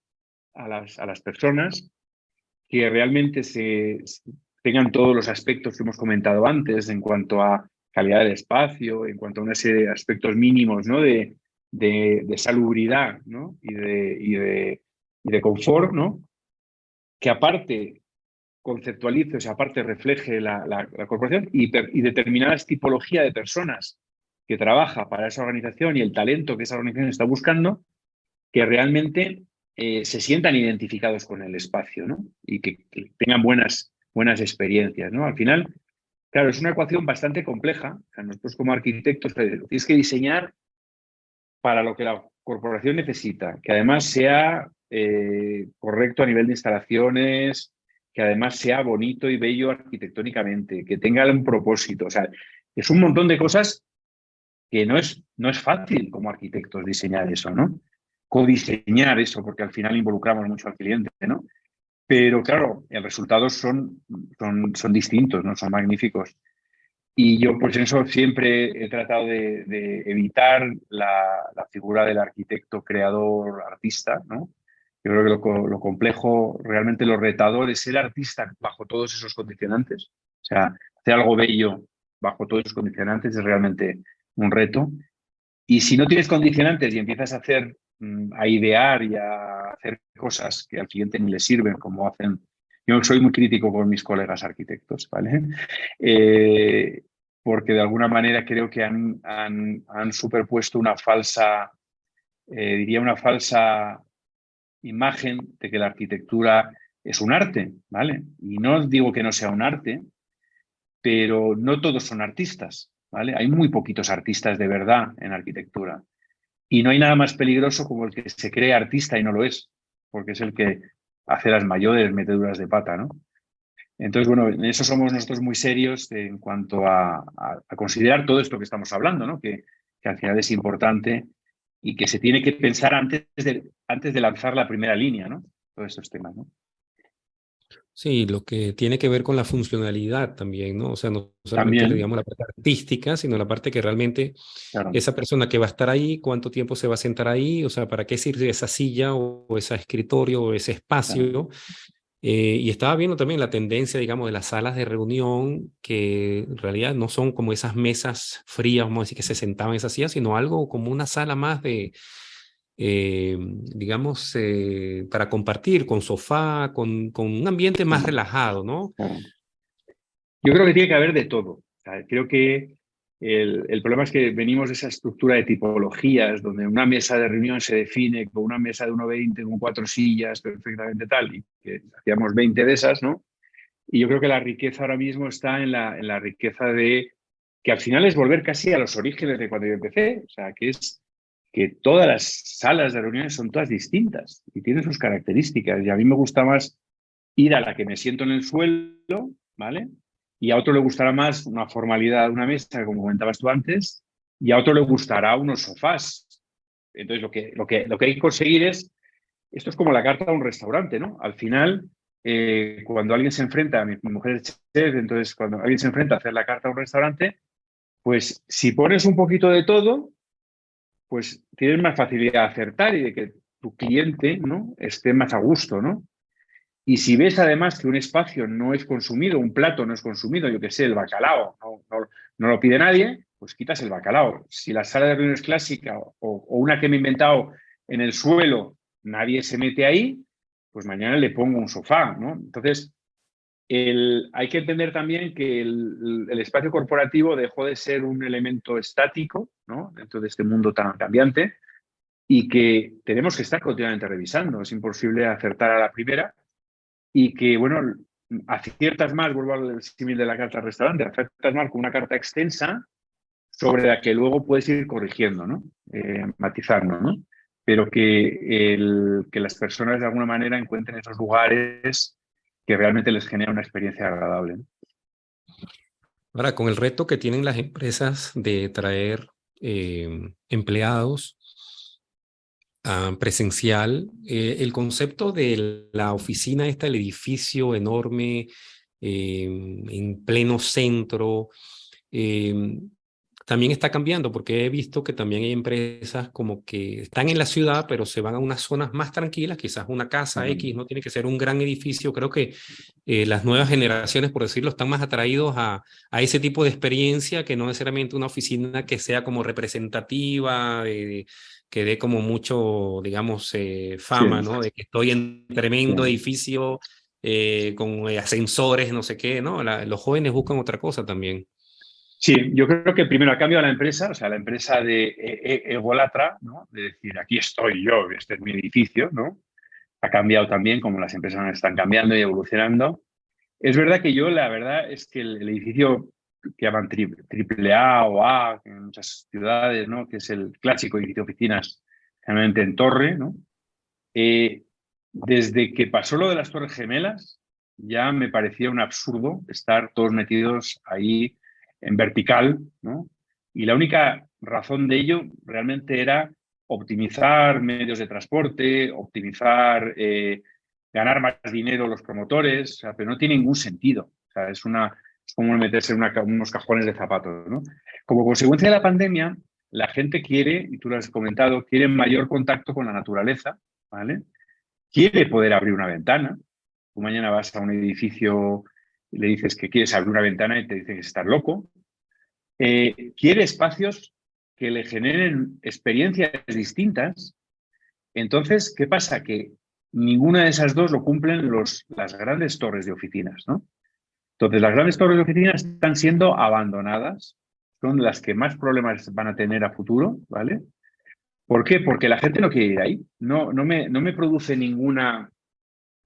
a las personas, que realmente tengan todos los aspectos que hemos comentado antes en cuanto a calidad del espacio, en cuanto a una serie de aspectos mínimos, ¿no? de salubridad, ¿no? y de confort, ¿no? Que aparte conceptualice, o sea, aparte refleje la corporación, y determinadas tipologías de personas que trabaja para esa organización y el talento que esa organización está buscando, que realmente se sientan identificados con el espacio, ¿no? Y que tengan buenas experiencias, ¿no? Al final, claro, es una ecuación bastante compleja. O sea, nosotros como arquitectos tienes que diseñar para lo que la corporación necesita, que además sea correcto a nivel de instalaciones, que además sea bonito y bello arquitectónicamente, que tenga un propósito. O sea, es un montón de cosas que no es fácil como arquitectos diseñar eso, ¿no? Codiseñar eso, porque al final involucramos mucho al cliente, ¿no? Pero claro, los resultados son distintos, ¿no? Son magníficos. Y yo pues en eso siempre he tratado de evitar la figura del arquitecto, creador, artista, ¿no? Yo creo que lo complejo, realmente lo retador es ser artista bajo todos esos condicionantes. O sea, hacer algo bello bajo todos esos condicionantes es realmente un reto. Y si no tienes condicionantes y empiezas a hacer, a idear y a hacer cosas que al cliente ni le sirven, como hacen. Yo soy muy crítico con mis colegas arquitectos, ¿vale? Eh, porque de alguna manera creo que han superpuesto una falsa, diría una falsa imagen de que la arquitectura es un arte, ¿vale? Y no digo que no sea un arte, pero no todos son artistas, ¿vale? Hay muy poquitos artistas de verdad en arquitectura. Y no hay nada más peligroso como el que se cree artista y no lo es, porque es el que hace las mayores meteduras de pata, ¿no? Entonces, bueno, en eso somos nosotros muy serios en cuanto a considerar todo esto que estamos hablando, ¿no? Que al final es importante y que se tiene que pensar antes de lanzar la primera línea, ¿no? Todos estos temas, ¿no? Sí, lo que tiene que ver con la funcionalidad también, ¿no? O sea, no solamente, También, digamos, la parte artística, sino la parte que realmente claro, esa persona que va a estar ahí, cuánto tiempo se va a sentar ahí, o sea, para qué sirve esa silla o ese escritorio o ese claro. espacio. Y estaba viendo también la tendencia, digamos, de las salas de reunión, que en realidad no son como esas mesas frías, vamos a decir, que se sentaban en esas sillas, sino algo como una sala más de, digamos, para compartir con sofá, con un ambiente más Sí, relajado, ¿no? claro. Yo creo que tiene que haber de todo. O sea, creo que el problema es que venimos de esa estructura de tipologías, donde una mesa de reunión se define con una mesa de 1,20 con 4 sillas, perfectamente tal, y que hacíamos 20 de esas, ¿no? Y yo creo que la riqueza ahora mismo está en la riqueza de que al final es volver casi a los orígenes de cuando yo empecé. O sea, que es que todas las salas de reuniones son todas distintas y tienen sus características. Y a mí me gusta más ir a la que me siento en el suelo, ¿vale? Y a otro le gustará más una formalidad de una mesa, como comentabas tú antes, y a otro le gustará unos sofás. Entonces, lo que hay que conseguir es, esto es como la carta de un restaurante, ¿no? Al final, cuando alguien se enfrenta, mi mujer es chef, entonces cuando alguien se enfrenta a hacer la carta de un restaurante, pues si pones un poquito de todo, pues tienes más facilidad de acertar y de que tu cliente, ¿no?, esté más a gusto, ¿no? Y si ves además que un espacio no es consumido, un plato no es consumido, yo qué sé, el bacalao, no lo pide nadie, pues quitas el bacalao. Si la sala de reuniones clásica o una que me he inventado en el suelo, nadie se mete ahí, pues mañana le pongo un sofá, ¿no? Entonces, hay que entender también que el espacio corporativo dejó de ser un elemento estático, ¿no?, dentro de este mundo tan cambiante, y que tenemos que estar continuamente revisando. Es imposible acertar a la primera y que, bueno, aciertas más, vuelvo al símil de la carta al restaurante, aciertas más con una carta extensa sobre la que luego puedes ir corrigiendo, ¿no? Matizando, ¿no? Pero que las personas de alguna manera encuentren esos lugares que realmente les genera una experiencia agradable, ¿no? Ahora, con el reto que tienen las empresas de traer empleados presencial, el concepto de la oficina esta, el edificio enorme en pleno centro, eh, también está cambiando porque he visto que también hay empresas como que están en la ciudad, pero se van a unas zonas más tranquilas, quizás una casa X, no tiene que ser un gran edificio. Creo que las nuevas generaciones, por decirlo, están más atraídos a ese tipo de experiencia que no necesariamente una oficina que sea como representativa, que dé como mucho, digamos, Sí, fama, ¿no? De que estoy en sí. tremendo edificio con ascensores, no sé qué, ¿no? Los jóvenes buscan otra cosa también. Sí, yo creo que primero ha cambiado la empresa, o sea, la empresa de ególatra, ¿no?, de decir, aquí estoy yo, este es mi edificio, ¿no? Ha cambiado también, como las empresas están cambiando y evolucionando. Es verdad que yo, la verdad es que el edificio que llaman triple A o A en muchas ciudades, ¿no?, que es el clásico edificio de oficinas, generalmente en torre, ¿no? Eh, Desde que pasó lo de las Torres Gemelas, ya me parecía un absurdo estar todos metidos ahí en vertical, ¿no? Y la única razón de ello realmente era optimizar medios de transporte, optimizar, ganar más dinero los promotores, o sea, pero no tiene ningún sentido. O sea, Es como meterse en unos cajones de zapatos, ¿no? Como consecuencia de la pandemia, la gente quiere, y tú lo has comentado, quiere mayor contacto con la naturaleza, ¿vale? Quiere poder abrir una ventana. Tú mañana vas a un edificio y le dices que quieres abrir una ventana y te dicen que estás loco. Quiere espacios que le generen experiencias distintas. Entonces, ¿qué pasa? Que ninguna de esas dos lo cumplen las grandes torres de oficinas, ¿no? Entonces, las grandes torres de oficinas están siendo abandonadas, son las que más problemas van a tener a futuro, ¿vale? ¿Por qué? Porque la gente no quiere ir ahí. No me produce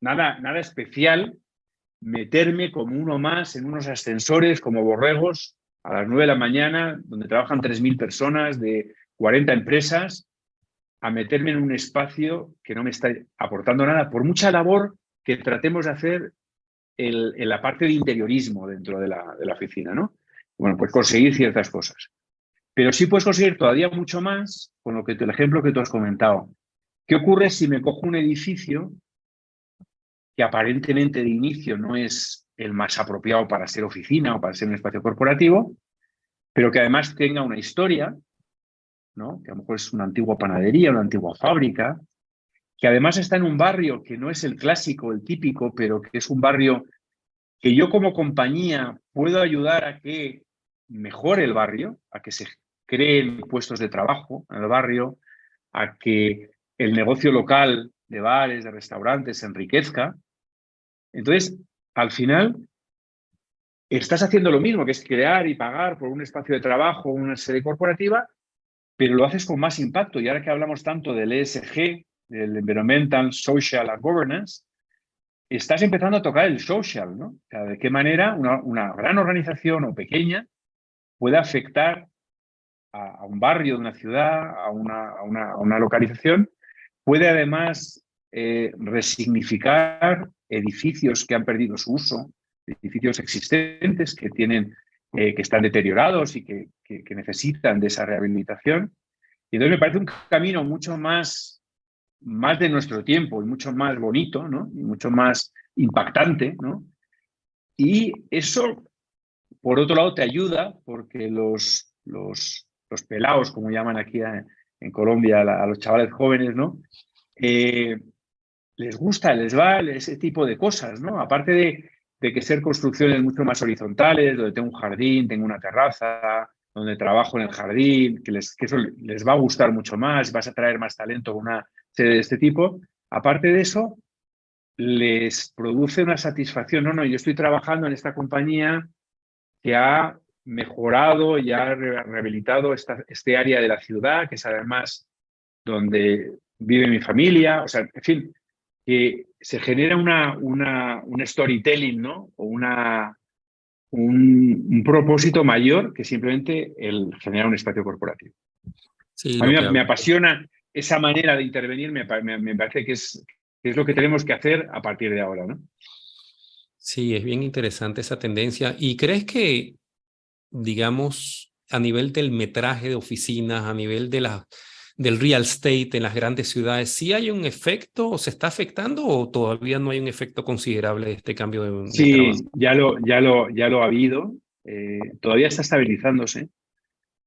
nada especial meterme como uno más en unos ascensores como borregos a las 9 de la mañana, donde trabajan 3.000 personas de 40 empresas, a meterme en un espacio que no me está aportando nada, por mucha labor que tratemos de hacer en la parte de interiorismo dentro de la oficina, ¿no? Bueno, pues conseguir ciertas cosas. Pero sí puedes conseguir todavía mucho más con el ejemplo que tú has comentado. ¿Qué ocurre si me cojo un edificio que aparentemente de inicio no es el más apropiado para ser oficina o para ser un espacio corporativo, pero que además tenga una historia, ¿no? Que a lo mejor es una antigua panadería, una antigua fábrica, que además está en un barrio que no es el clásico, el típico, pero que es un barrio que yo como compañía puedo ayudar a que mejore el barrio, a que se creen puestos de trabajo en el barrio, a que el negocio local de bares, de restaurantes se enriquezca. Entonces, al final, estás haciendo lo mismo, que es crear y pagar por un espacio de trabajo, una sede corporativa, pero lo haces con más impacto. Y ahora que hablamos tanto del ESG, del Environmental, Social and Governance, estás empezando a tocar el social, ¿no? O sea, de qué manera una gran organización o pequeña puede afectar a un barrio de una ciudad, a una localización, puede además resignificar edificios que han perdido su uso, edificios existentes que que están deteriorados y que necesitan de esa rehabilitación. Y entonces me parece un camino mucho más de nuestro tiempo y mucho más bonito, ¿no? Y mucho más impactante, ¿no? Y eso, por otro lado, te ayuda porque los pelaos, como llaman aquí en Colombia a los chavales jóvenes, ¿no? Les gusta, les va ese tipo de cosas, ¿no? Aparte de que ser construcciones mucho más horizontales, donde tengo un jardín, tengo una terraza, donde trabajo en el jardín, que eso les va a gustar mucho más, vas a traer más talento con una sede de este tipo. Aparte de eso, les produce una satisfacción. No, yo estoy trabajando en esta compañía que ha mejorado y ha rehabilitado este área de la ciudad, que es además donde vive mi familia. O sea, en fin, que se genera un storytelling, ¿no? O un propósito mayor que simplemente el generar un espacio corporativo. Sí, A mí me apasiona esa manera de intervenir, me parece que es lo que tenemos que hacer a partir de ahora, ¿no? Sí, es bien interesante esa tendencia. ¿Y crees que, digamos, a nivel del metraje de oficinas, a nivel del real estate en las grandes ciudades, sí hay un efecto o se está afectando o todavía no hay un efecto considerable de este cambio de trabajo? Sí, ya lo ha habido. Todavía está estabilizándose.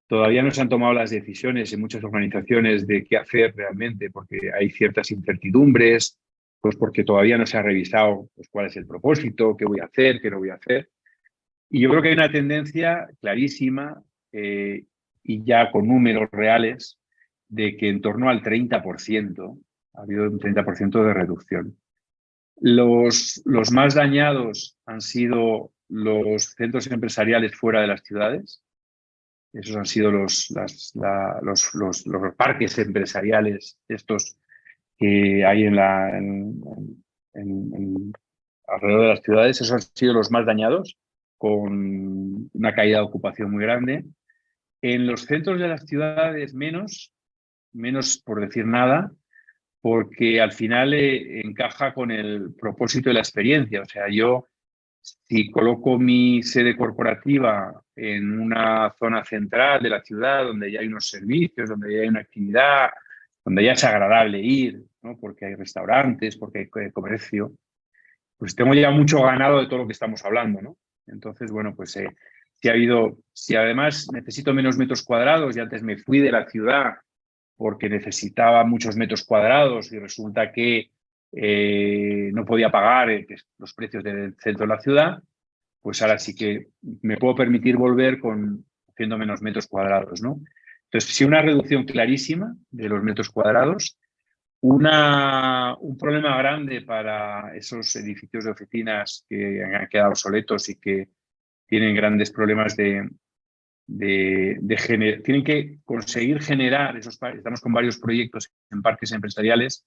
Todavía no se han tomado las decisiones en muchas organizaciones de qué hacer realmente, porque hay ciertas incertidumbres, pues porque todavía no se ha revisado pues, cuál es el propósito, qué voy a hacer, qué no voy a hacer. Y yo creo que hay una tendencia clarísima y ya con números reales de que en torno al 30% ha habido un 30% de reducción. Los más dañados han sido los centros empresariales fuera de las ciudades. Esos han sido los parques empresariales estos que hay alrededor de las ciudades. Esos han sido los más dañados, con una caída de ocupación muy grande. En los centros de las ciudades menos por decir nada, porque al final encaja con el propósito de la experiencia. O sea, yo si coloco mi sede corporativa en una zona central de la ciudad donde ya hay unos servicios, donde ya hay una actividad, donde ya es agradable ir, ¿no? Porque hay restaurantes, porque hay comercio, pues tengo ya mucho ganado de todo lo que estamos hablando, ¿no? Entonces, bueno, pues si además necesito menos metros cuadrados y antes me fui de la ciudad porque necesitaba muchos metros cuadrados y resulta que no podía pagar los precios del centro de la ciudad, pues ahora sí que me puedo permitir volver haciendo menos metros cuadrados, ¿no? Entonces, sí, una reducción clarísima de los metros cuadrados, un problema grande para esos edificios de oficinas que han quedado obsoletos y que tienen grandes problemas tienen que conseguir generar estamos con varios proyectos en parques empresariales,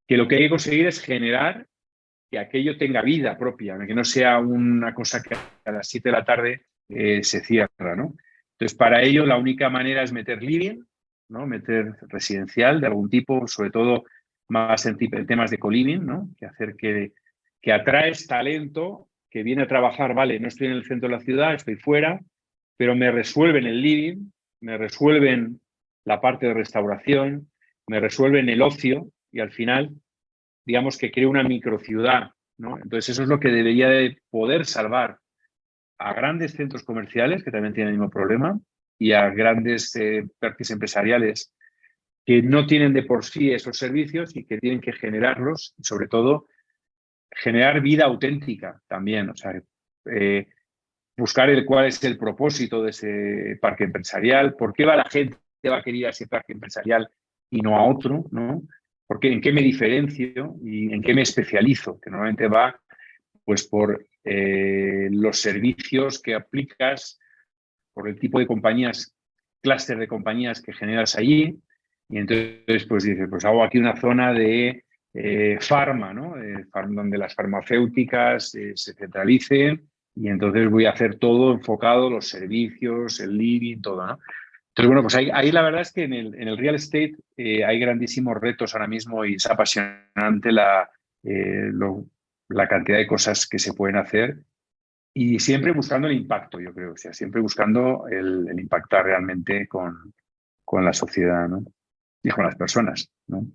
que lo que hay que conseguir es generar que aquello tenga vida propia, que no sea una cosa que a las 7 de la tarde se cierra, ¿no? Entonces, para ello, la única manera es meter living, ¿no? Meter residencial de algún tipo, sobre todo más en temas de co-living, ¿no? Que hacer que atraes talento que viene a trabajar, vale, no estoy en el centro de la ciudad, estoy fuera, pero me resuelven el living, me resuelven la parte de restauración, me resuelven el ocio y al final, digamos que creo una microciudad, ¿no? Entonces eso es lo que debería de poder salvar a grandes centros comerciales, que también tienen el mismo problema, y a grandes parques empresariales que no tienen de por sí esos servicios y que tienen que generarlos, y sobre todo generar vida auténtica también, o sea, buscar cuál es el propósito de ese parque empresarial, por qué la gente va a querer ir a ese parque empresarial y no a otro, ¿no? Porque en qué me diferencio y en qué me especializo, que normalmente va pues por los servicios que aplicas, por el tipo de compañías, clúster de compañías que generas allí, y entonces pues dices, pues hago aquí una zona de farma, ¿no? Donde las farmacéuticas se centralicen, y entonces voy a hacer todo enfocado, los servicios, el living, todo, ¿no? Entonces, bueno, pues ahí la verdad es que en el real estate hay grandísimos retos ahora mismo y es apasionante la cantidad de cosas que se pueden hacer y siempre buscando el impacto, yo creo, o sea, siempre buscando el impactar realmente con la sociedad, ¿no? Y con las personas, ¿no?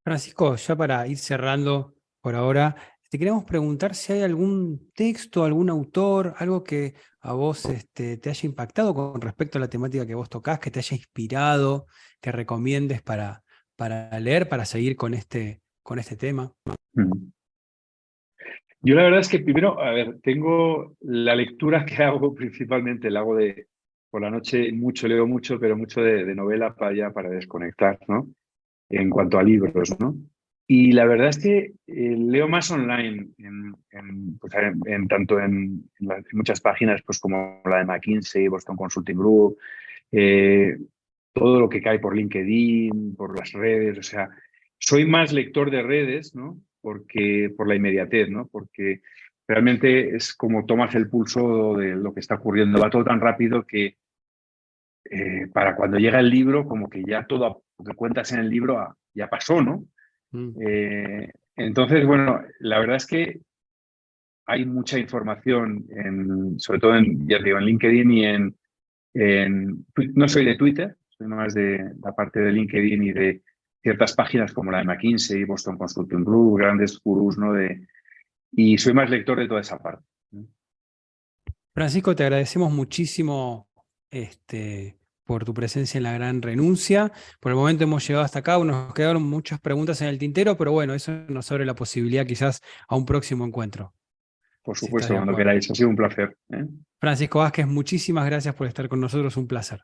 Francisco, ya para ir cerrando por ahora, te queremos preguntar si hay algún texto, algún autor, algo que a vos te haya impactado con respecto a la temática que vos tocás, que te haya inspirado, que recomiendes para leer, para seguir con este tema. Yo la verdad es que primero, a ver, tengo la lectura que hago principalmente, la hago por la noche leo mucho, pero mucho de novela para desconectar, ¿no? En cuanto a libros, ¿no? Y la verdad es que leo más online, tanto en muchas páginas pues como la de McKinsey, Boston Consulting Group, todo lo que cae por LinkedIn, por las redes, o sea, soy más lector de redes, ¿no? Por la inmediatez, ¿no? Porque realmente es como tomas el pulso de lo que está ocurriendo, va todo tan rápido que para cuando llega el libro, como que ya todo lo que cuentas en el libro ya pasó, ¿no? Entonces, bueno, la verdad es que hay mucha información, sobre todo ya digo, en LinkedIn y no soy de Twitter, soy más de la parte de LinkedIn y de ciertas páginas como la de McKinsey, Boston Consulting Group, grandes gurús, ¿no? Y soy más lector de toda esa parte. Francisco, te agradecemos muchísimo por tu presencia en La Gran Renuncia. Por el momento hemos llegado hasta acá, nos quedaron muchas preguntas en el tintero, pero bueno, eso nos abre la posibilidad quizás a un próximo encuentro. Por Si estás supuesto, de cuando acuerdo. queráis, ha sido un placer. Francisco Vázquez, muchísimas gracias por estar con nosotros, un placer.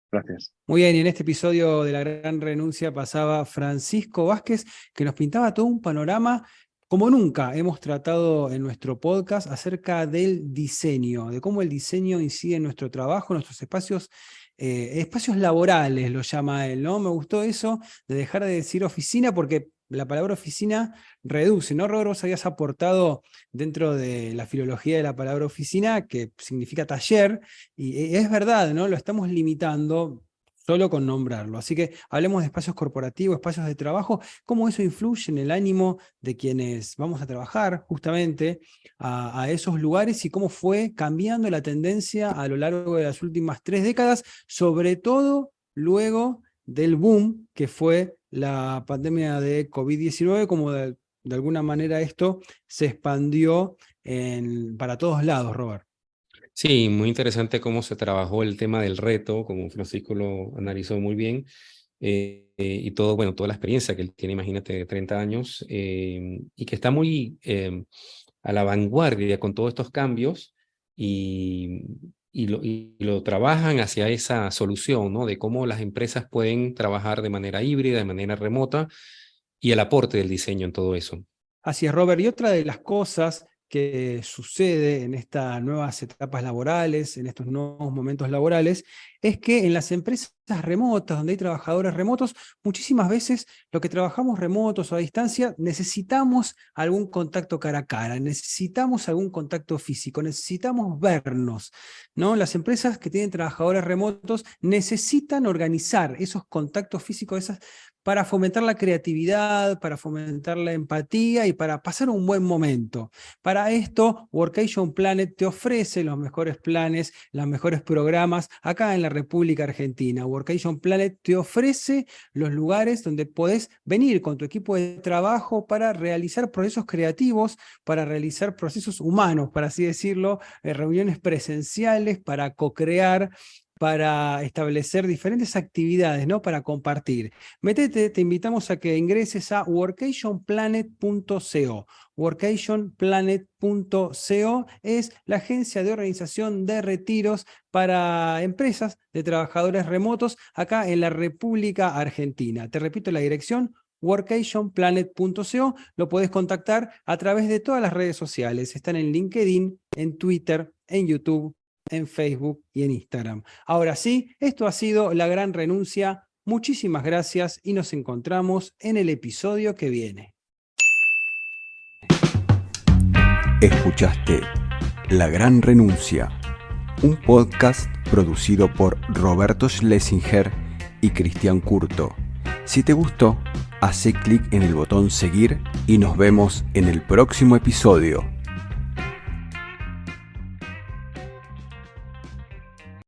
Gracias. Muy bien, y en este episodio de La Gran Renuncia pasaba Francisco Vázquez, que nos pintaba todo un panorama como nunca hemos tratado en nuestro podcast acerca del diseño, de cómo el diseño incide en nuestro trabajo, en nuestros espacios laborales, lo llama él, ¿no? Me gustó eso de dejar de decir oficina porque la palabra oficina reduce, ¿no, Robert? Vos habías aportado dentro de la filología de la palabra oficina, que significa taller, y es verdad, ¿no? Lo estamos limitando solo con nombrarlo. Así que hablemos de espacios corporativos, espacios de trabajo, cómo eso influye en el ánimo de quienes vamos a trabajar justamente a esos lugares y cómo fue cambiando la tendencia a lo largo de las últimas 3 décadas, sobre todo luego del boom que fue la pandemia de COVID-19, como de alguna manera esto se expandió para todos lados, Robert. Sí, muy interesante cómo se trabajó el tema del reto, como Francisco lo analizó muy bien, y todo, bueno, toda la experiencia que él tiene, imagínate, de 30 años, y que está muy a la vanguardia con todos estos cambios y lo trabajan hacia esa solución, ¿no? De cómo las empresas pueden trabajar de manera híbrida, de manera remota, y el aporte del diseño en todo eso. Así es, Robert. Y otra de las cosas que sucede en estas nuevas etapas laborales, en estos nuevos momentos laborales, es que en las empresas remotas, donde hay trabajadores remotos, muchísimas veces lo que trabajamos remotos o a distancia, necesitamos algún contacto cara a cara, necesitamos algún contacto físico, necesitamos vernos, ¿no? Las empresas que tienen trabajadores remotos necesitan organizar esos contactos físicos, para fomentar la creatividad, para fomentar la empatía y para pasar un buen momento. Para esto, Workation Planet te ofrece los mejores planes, los mejores programas acá en la República Argentina. Workation Planet te ofrece los lugares donde podés venir con tu equipo de trabajo para realizar procesos creativos, para realizar procesos humanos, para así decirlo, reuniones presenciales, para co-crear, para establecer diferentes actividades, ¿no? Para compartir. Métete, te invitamos a que ingreses a workationplanet.co. Workationplanet.co es la agencia de organización de retiros para empresas de trabajadores remotos acá en la República Argentina. Te repito la dirección: workationplanet.co. Lo podés contactar a través de todas las redes sociales. Están en LinkedIn, en Twitter, en YouTube, en Facebook y en Instagram. Ahora sí, esto ha sido La Gran Renuncia. Muchísimas gracias y nos encontramos en el episodio que viene. Escuchaste La Gran Renuncia, un podcast producido por Roberto Schlesinger y Cristian Curto. Si te gustó, hace clic en el botón seguir y nos vemos en el próximo episodio.